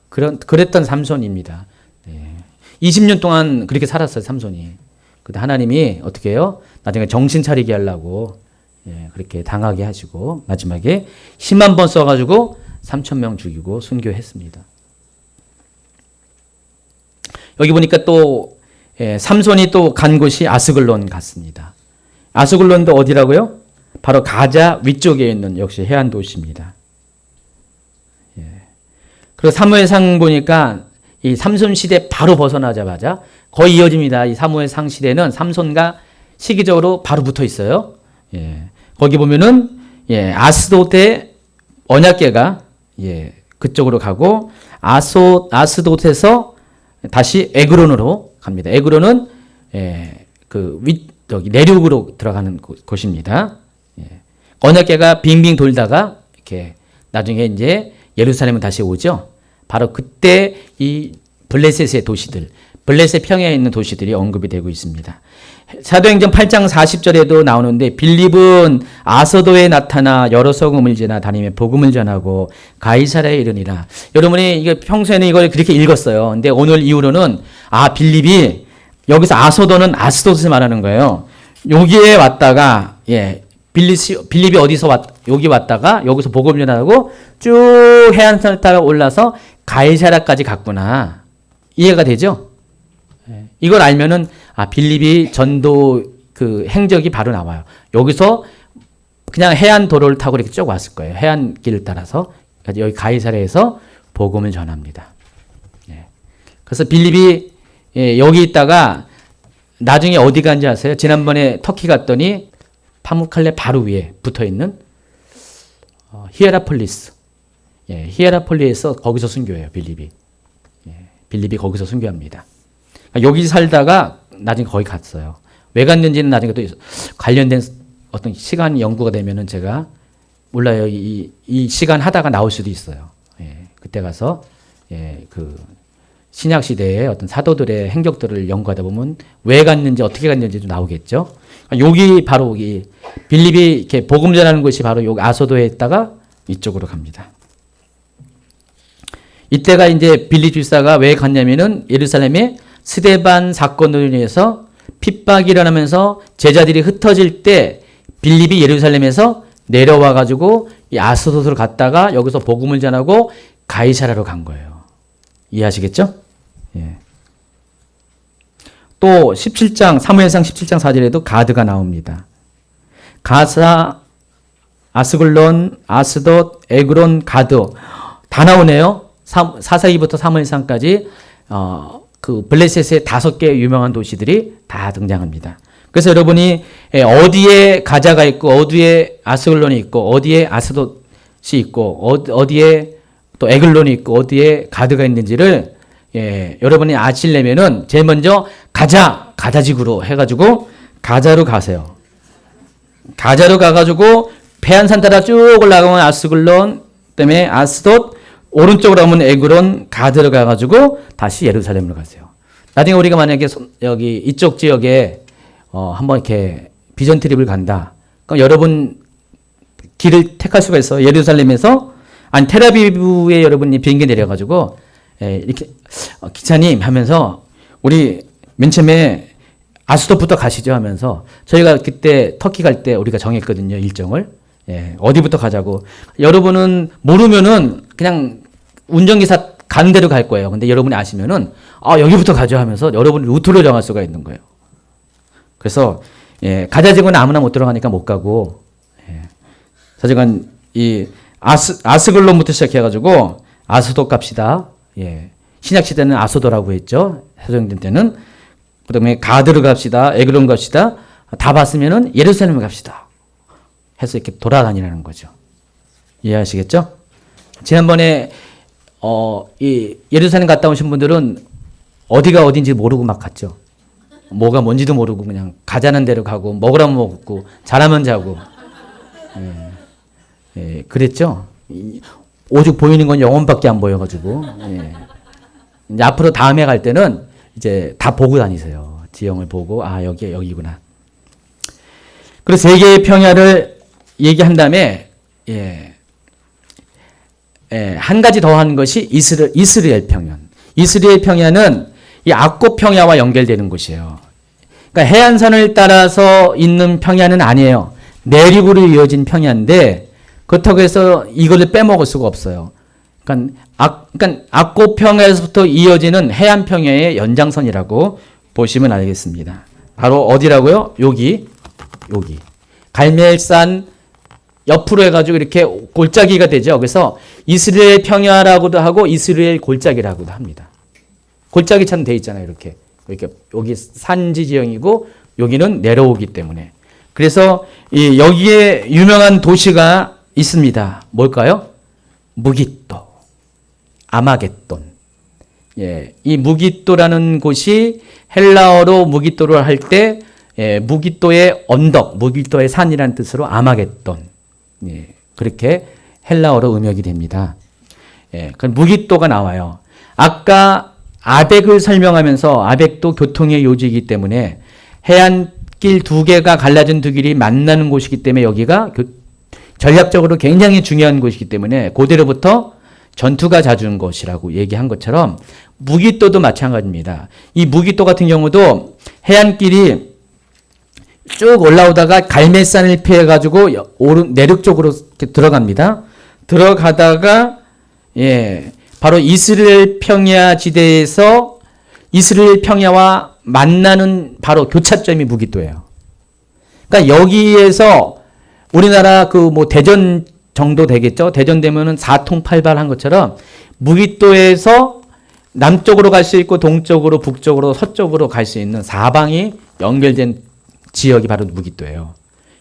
Speaker 1: 그랬던 삼손입니다. 20년 동안 그렇게 살았어요, 삼손이. 근데 하나님이 어떻게 해요? 나중에 정신 차리게 하려고 그렇게 당하게 하시고 마지막에 힘 한 번 써가지고 3,000명 죽이고 순교했습니다. 여기 보니까 또 삼손이 또 간 곳이 아스글론 갔습니다. 아스글론도 어디라고요? 바로 가자 위쪽에 있는 역시 해안 도시입니다. 그리고 사무엘상 보니까 이 삼손 시대 바로 벗어나자마자 거의 이어집니다. 이 사무엘상 시대는 삼손과 시기적으로 바로 붙어 있어요. 거기 보면은 아스돗의 언약궤가 그쪽으로 가고 아스돗에서 다시 에그론으로 갑니다. 에그론은 여기 내륙으로 들어가는 곳입니다. 언약궤가 빙빙 돌다가 이렇게 나중에 이제 예루살렘은 다시 오죠. 바로 그때 이 블레셋의 도시들, 블레셋 평야에 있는 도시들이 언급이 되고 있습니다. 사도행전 8장 40절에도 나오는데 빌립은 아서도에 나타나 여러 소금을 지나 다니며 복음을 전하고 가이사랴에 이르니라. 여러분이 이게 평소에는 이걸 그렇게 읽었어요. 근데 오늘 이후로는 빌립이 여기서 아서도는 아스돗을 말하는 거예요. 여기에 왔다가 빌립이 어디서 여기 왔다가 여기서 복음을 전하고 쭉 해안선을 따라 올라서 가이사랴까지 갔구나. 이해가 되죠? 이걸 알면은 빌립이 전도 그 행적이 바로 나와요. 여기서 그냥 해안 도로를 타고 이렇게 쭉 왔을 거예요. 해안길을 따라서 여기 가이사랴에서 복음을 전합니다. 그래서 빌립이 여기 있다가 나중에 어디 간지 아세요? 지난번에 터키 갔더니 파무칼레 바로 위에 붙어 있는 히에라폴리스. 히에라폴리에서 거기서 순교해요, 빌립이. 빌립이 거기서 순교합니다. 여기 살다가 나중에 거기 갔어요. 왜 갔는지는 나중에 또 관련된 어떤 시간 연구가 되면은 제가 몰라요. 이 시간 하다가 나올 수도 있어요. 그때 가서 그 신약 시대의 어떤 사도들의 행적들을 연구하다 보면 왜 갔는지 어떻게 갔는지도 나오겠죠. 여기 바로 여기 빌립이 이렇게 복음 전하는 곳이 바로 여기 아소도에 있다가 이쪽으로 갑니다. 이때가 이제 빌립 집사가 왜 갔냐면은 예루살렘에 스데반 사건으로 인해서 핍박이 일어나면서 제자들이 흩어질 때 빌립이 예루살렘에서 내려와 가지고 이 아소도로 갔다가 여기서 복음을 전하고 가이사랴로 간 거예요. 이해하시겠죠? 또 17장 사무엘상 17장 4절에도 가드가 나옵니다. 가사, 아스글론, 아스돗, 에그론, 가드 다 나오네요. 사사기부터 사무엘상까지 그 블레셋의 5개 유명한 도시들이 다 등장합니다. 그래서 여러분이 어디에 가자가 있고 어디에 아스글론이 있고 어디에 아스돗이 있고 어디에 또 에글론이 있고 어디에 가드가 있는지를 여러분이 아시려면은 제일 먼저 가자지구로 해가지고 가자로 가세요. 가자로 가가지고 해안산 따라 쭉 올라가면 아스글론, 그다음에 아스돗, 오른쪽으로 가면 에그론, 가드로 가가지고 다시 예루살렘으로 가세요. 나중에 우리가 만약에 여기 이쪽 지역에 한번 이렇게 비전 트립을 간다. 그럼 여러분 길을 택할 수가 있어요. 예루살렘에서 아니 텔아비브에 여러분이 비행기 내려가지고 이렇게 기차님 하면서 우리 맨 처음에 아스돗부터 가시죠 하면서 저희가 그때 터키 갈 때 우리가 정했거든요, 일정을. 예, 어디부터 가자고. 여러분은 모르면은 그냥 운전기사 가는 대로 갈 거예요. 근데 여러분이 아시면은 여기부터 가죠 하면서 여러분이 루트를 정할 수가 있는 거예요. 그래서 예, 가자지구는 아무나 못 들어가니까 못 가고, 예, 사실은 이 아스글론부터 시작해가지고 아스도 갑시다. 예, 신약 시대는 아소도라고 했죠. 사도행전 때는. 그다음에 가드를 갑시다. 에그론 갑시다. 다 봤으면은 예루살렘 갑시다. 해서 이렇게 돌아다니라는 거죠. 이해하시겠죠? 지난번에 이 예루살렘 갔다 오신 분들은 어디가 어딘지 모르고 막 갔죠. 뭐가 뭔지도 모르고 그냥 가자는 대로 가고 먹으라면 먹고 자라면 자고. 예, 예, 그랬죠. 오죽 보이는 건 영혼밖에 안 보여가지고. 예. 이제 앞으로 다음에 갈 때는 이제 다 보고 다니세요. 지형을 보고 여기구나. 그래서 세계의 평야를 얘기한 다음에 한 가지 더 한 것이 이스라엘 평야. 이스라엘 평야는 이 악고 평야와 연결되는 곳이에요. 그러니까 해안선을 따라서 있는 평야는 아니에요. 내륙으로 이어진 평야인데 그렇다고 해서 이거를 빼먹을 수가 없어요. 그러니까 악고 평야에서부터 이어지는 해안 평야의 연장선이라고 보시면 알겠습니다. 바로 어디라고요? 여기 갈멜산 옆으로 해가지고 이렇게 골짜기가 되죠. 그래서 이스라엘 평야라고도 하고 이스라엘 골짜기라고도 합니다. 골짜기처럼 돼 있잖아요. 이렇게 여기 산지 지형이고 여기는 내려오기 때문에. 그래서 여기에 유명한 도시가 있습니다. 뭘까요? 무깃도, 아마겟돈. 예, 이 무깃도라는 곳이 헬라어로 무깃도를 할 때 무깃도의 언덕, 무깃도의 산이라는 뜻으로 아마겟돈. 예, 그렇게 헬라어로 음역이 됩니다. 예, 그 무깃도가 나와요. 아까 아벡을 설명하면서 아벡도 교통의 요지이기 때문에 해안길 두 개가 갈라진 두 길이 만나는 곳이기 때문에 여기가 전략적으로 굉장히 중요한 곳이기 때문에 고대로부터 전투가 잦은 곳이라고 얘기한 것처럼 무깃도도 마찬가지입니다. 이 무깃도 같은 경우도 해안길이 쭉 올라오다가 갈멜산을 피해가지고 내륙 쪽으로 들어갑니다. 들어가다가 바로 이스라엘 평야 지대에서 이스라엘 평야와 만나는 바로 교차점이 무깃도예요. 그러니까 여기에서 우리나라 대전 정도 되겠죠. 대전 되면은 사통팔발한 것처럼 무깃도에서 남쪽으로 갈 수 있고 동쪽으로 북쪽으로 서쪽으로 갈 수 있는 사방이 연결된 지역이 바로 무깃도예요.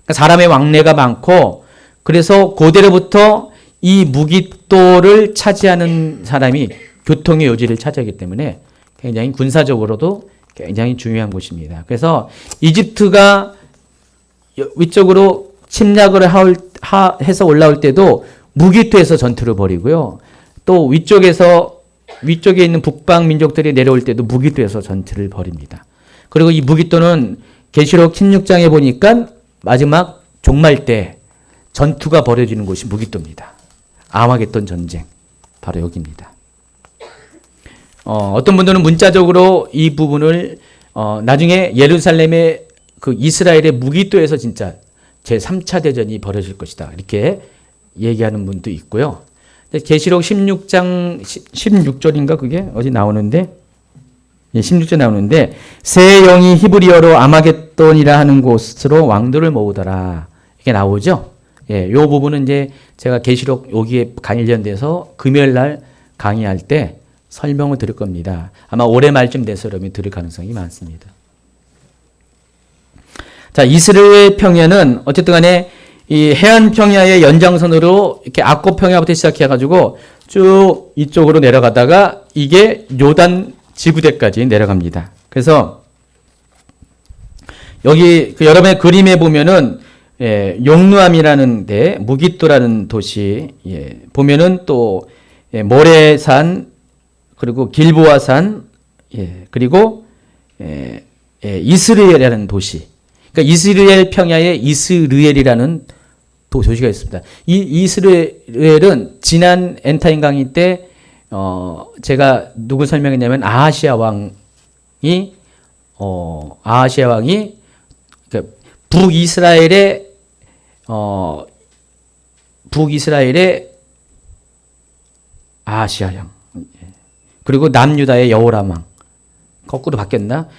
Speaker 1: 그러니까 사람의 왕래가 많고 그래서 고대로부터 이 무깃도를 차지하는 사람이 교통의 요지를 차지하기 때문에 굉장히 군사적으로도 굉장히 중요한 곳입니다. 그래서 이집트가 위쪽으로 침략을 해서 올라올 때도 무깃도에서 전투를 벌이고요. 또 위쪽에 있는 북방 민족들이 내려올 때도 무깃도에서 전투를 벌입니다. 그리고 이 무깃도는 계시록 16장에 보니까 마지막 종말 때 전투가 벌어지는 곳이 무깃도입니다. 아마겟돈 전쟁 바로 여기입니다. 어떤 분들은 문자적으로 이 부분을 나중에 예루살렘의 이스라엘의 무깃도에서 진짜 제3차 대전이 벌어질 것이다 이렇게 얘기하는 분도 있고요. 계시록 16장 16절인가 그게 어디 나오는데 16절 나오는데 새 영이 히브리어로 아마겟돈이라 하는 곳으로 왕들을 모으더라 이게 나오죠. 예, 요 부분은 이제 제가 계시록 여기에 관련돼서 금요일 날 강의할 때 설명을 드릴 겁니다. 아마 올해 말쯤 돼서 여러분이 들을 가능성이 많습니다. 자, 이스라엘 평야는 어쨌든 간에 이 해안 평야의 연장선으로 이렇게 악고 평야부터 시작해가지고 쭉 이쪽으로 내려가다가 이게 요단 지구대까지 내려갑니다. 그래서 여기 여러분의 그림에 보면은 용루암이라는 데 무깃도라는 도시 보면은 또 모레산 그리고 길보아산 그리고 이스라엘이라는 도시. 그러니까 이스라엘 평야에 이스르엘이라는 도시가 있습니다. 이 이스라엘은 지난 엔타임 강의 때 제가 누구 설명했냐면 아하시아 왕이 그러니까 북이스라엘의 북이스라엘의 아하시아형, 그리고 남유다의 여호람 왕. 거꾸로 바뀌었나?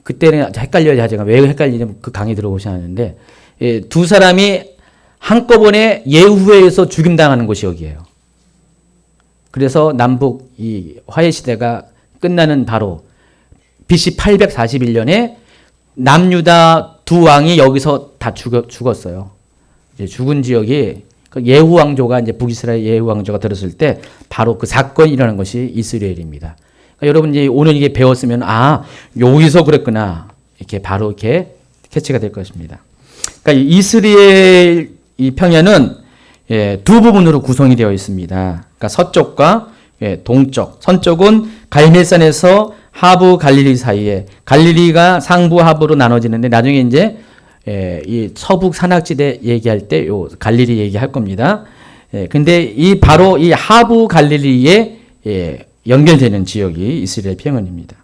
Speaker 1: 그때는 헷갈려야 제가 왜 헷갈리냐면 그 강의 들어보셔야 하는데, 두 사람이 한꺼번에 예후에서 죽임당하는 곳이 여기예요. 그래서 남북 이 화해 시대가 끝나는 바로 BC 841년에 남유다 두 왕이 여기서 다 죽었어요. 이제 죽은 지역이 그 예후 왕조가 이제 북이스라엘 예후 왕조가 들었을 때 바로 그 사건이 일어난 것이 이스라엘입니다. 그러니까 여러분 이제 오늘 이게 배웠으면 여기서 그랬구나 이렇게 바로 이렇게 캐치가 될 것입니다. 그러니까 이스라엘 이 평야는 두 부분으로 구성이 되어 있습니다. 그러니까 서쪽과 동쪽. 서쪽은 갈멜산에서 하부 갈릴리 사이에, 갈릴리가 상부 하부로 나눠지는데 나중에 이제 이 서북 산악지대 얘기할 때 요 갈릴리 얘기할 겁니다. 근데 이 바로 이 하부 갈릴리에 연결되는 지역이 이스라엘 평야입니다.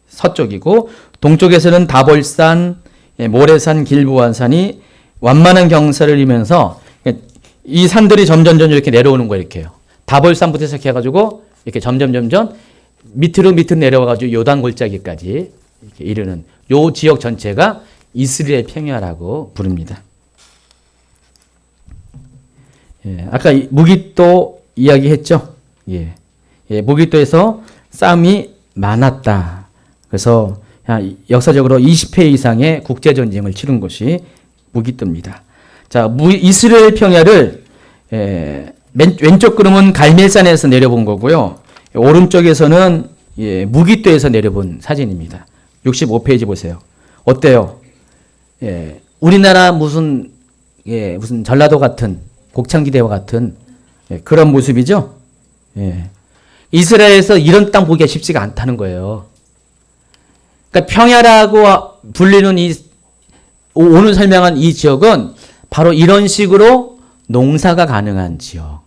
Speaker 1: 서쪽이고, 동쪽에서는 다볼산, 모래산, 길보아산이 완만한 경사를 이루면서 이 산들이 점점 이렇게 내려오는 거예요. 이렇게요. 다볼산부터 시작해가지고 이렇게 점점 밑으로 내려와가지고 요단 골짜기까지 이렇게 이르는 요 지역 전체가 이스라엘 평야라고 부릅니다. 아까 무기또 이야기했죠. 무기또에서 싸움이 많았다. 그래서 역사적으로 20회 이상의 국제 전쟁을 치른 것이 무기또입니다. 자, 이스라엘 평야를 왼쪽 그림은 갈멜산에서 내려본 거고요. 오른쪽에서는 무기또에서 내려본 사진입니다. 65페이지 보세요. 어때요? 우리나라 무슨 전라도 같은 곡창지대와 같은 그런 모습이죠. 이스라엘에서 이런 땅 보기가 쉽지가 않다는 거예요. 그러니까 평야라고 불리는 오늘 설명한 이 지역은 바로 이런 식으로 농사가 가능한 지역.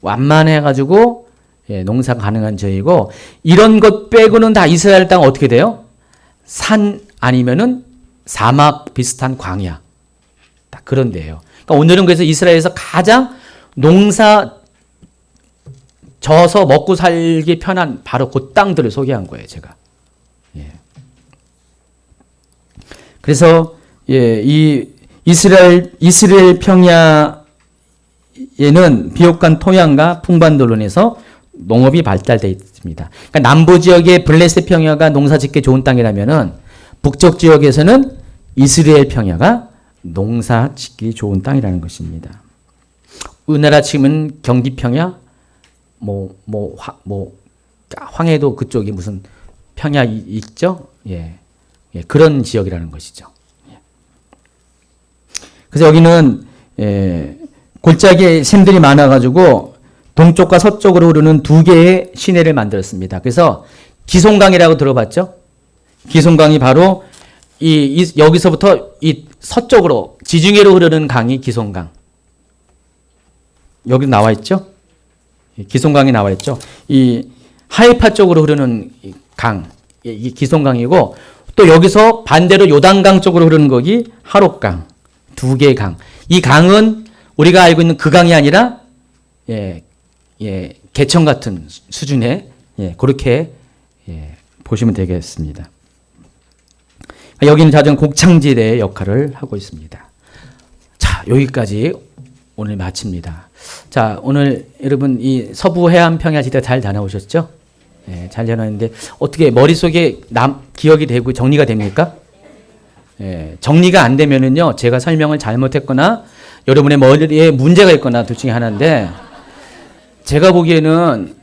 Speaker 1: 완만해가지고 농사가 가능한 지역이고, 이런 것 빼고는 다 이스라엘 땅 어떻게 돼요? 산 아니면은 사막 비슷한 광야. 딱 그런 데예요. 그러니까 오늘은 그래서 이스라엘에서 가장 농사 져서 먹고 살기 편한 바로 그 땅들을 소개한 거예요, 제가. 그래서 이 이스라엘 평야에는 비옥한 토양과 풍부한 인해서 농업이 발달되어 있습니다. 그러니까 남부 지역의 블레셋 평야가 농사짓기 좋은 땅이라면은 북쪽 지역에서는 이스라엘 평야가 농사짓기 좋은 땅이라는 것입니다. 우리나라 치면 경기 평야, 황해도 그쪽이 무슨 평야 있죠? 그런 지역이라는 것이죠. 그래서 여기는 골짜기에 샘들이 많아가지고 동쪽과 서쪽으로 흐르는 두 개의 시내를 만들었습니다. 그래서 기송강이라고 들어봤죠? 기송강이 바로 여기서부터 이 서쪽으로 지중해로 흐르는 강이 기송강. 여기 나와 있죠? 기송강이 나와 있죠? 이 하이파 쪽으로 흐르는 강, 이 기송강이고, 또 여기서 반대로 요단강 쪽으로 흐르는 거기 하롯강. 두 개의 강. 이 강은 우리가 알고 있는 그 강이 아니라 개천 같은 수준의 그렇게 보시면 되겠습니다. 여기는 자전 곡창지대의 역할을 하고 있습니다. 자, 여기까지 오늘 마칩니다. 자, 오늘 여러분 이 서부 해안 평야지대 잘 다녀오셨죠? 잘 다녀왔는데 어떻게 머릿속에 기억이 되고 정리가 됩니까? 정리가 안 되면은요, 제가 설명을 잘못했거나 여러분의 머리에 문제가 있거나 둘 중에 하나인데, 제가 보기에는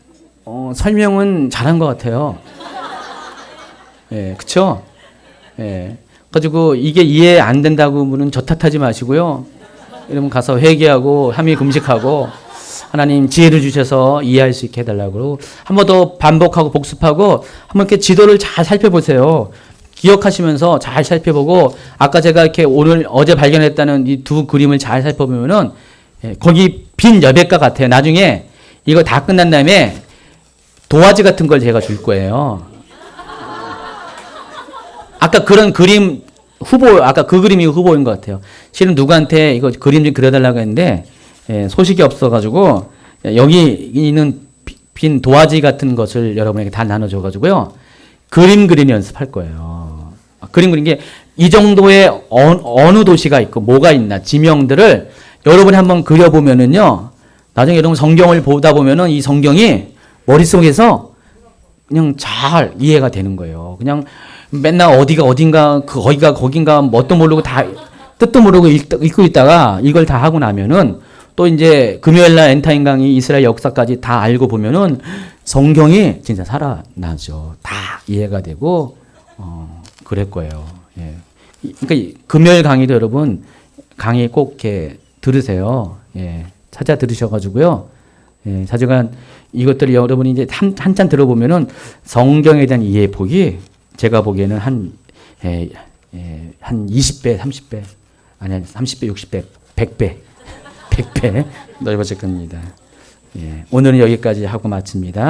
Speaker 1: 설명은 잘한 것 같아요. 그쵸? 가지고 이게 이해 안 된다고 분은 저 탓하지 마시고요. 여러분 가서 회개하고 함께 금식하고 하나님 지혜를 주셔서 이해할 수 있게 해달라고 한 번 더 반복하고 복습하고 한번 이렇게 지도를 잘 살펴보세요. 기억하시면서 잘 살펴보고, 아까 제가 이렇게 어제 발견했다는 이 두 그림을 잘 살펴보면은 거기 빈 여백과 같아요. 나중에 이거 다 끝난 다음에 도화지 같은 걸 제가 줄 거예요. 아까 그런 그림 후보, 아까 그 그림이 후보인 것 같아요. 실은 누구한테 이거 그림 좀 그려달라고 했는데 소식이 없어가지고 여기 있는 빈 도화지 같은 것을 여러분에게 다 나눠줘가지고요. 그림 그리는 연습할 거예요. 그림 그리는 게 이 정도의 어느 도시가 있고 뭐가 있나 지명들을 여러분이 한번 그려보면은요. 나중에 여러분 성경을 보다 보면은 이 성경이 머릿속에서 그냥 잘 이해가 되는 거예요. 그냥 맨날 어디가 어딘가 거기가 거긴가 뭣도 모르고 다 뜻도 모르고 읽고 있다가 이걸 다 하고 나면은 또 이제 금요일날 엔타임 강의 이스라엘 역사까지 다 알고 보면은 성경이 진짜 살아나죠. 다 이해가 되고 그럴 거예요. 예. 그러니까 금요일 강의도 여러분 강의 꼭 이렇게 들으세요. 예. 찾아 들으셔가지고요. 예. 자주간 이것들을 여러분이 이제 한참 들어보면은 성경에 대한 이해폭이 제가 보기에는 한 20배, 30배, 아니 30배, 60배, 100배, 100배 넓어질 겁니다. 예. 오늘은 여기까지 하고 마칩니다.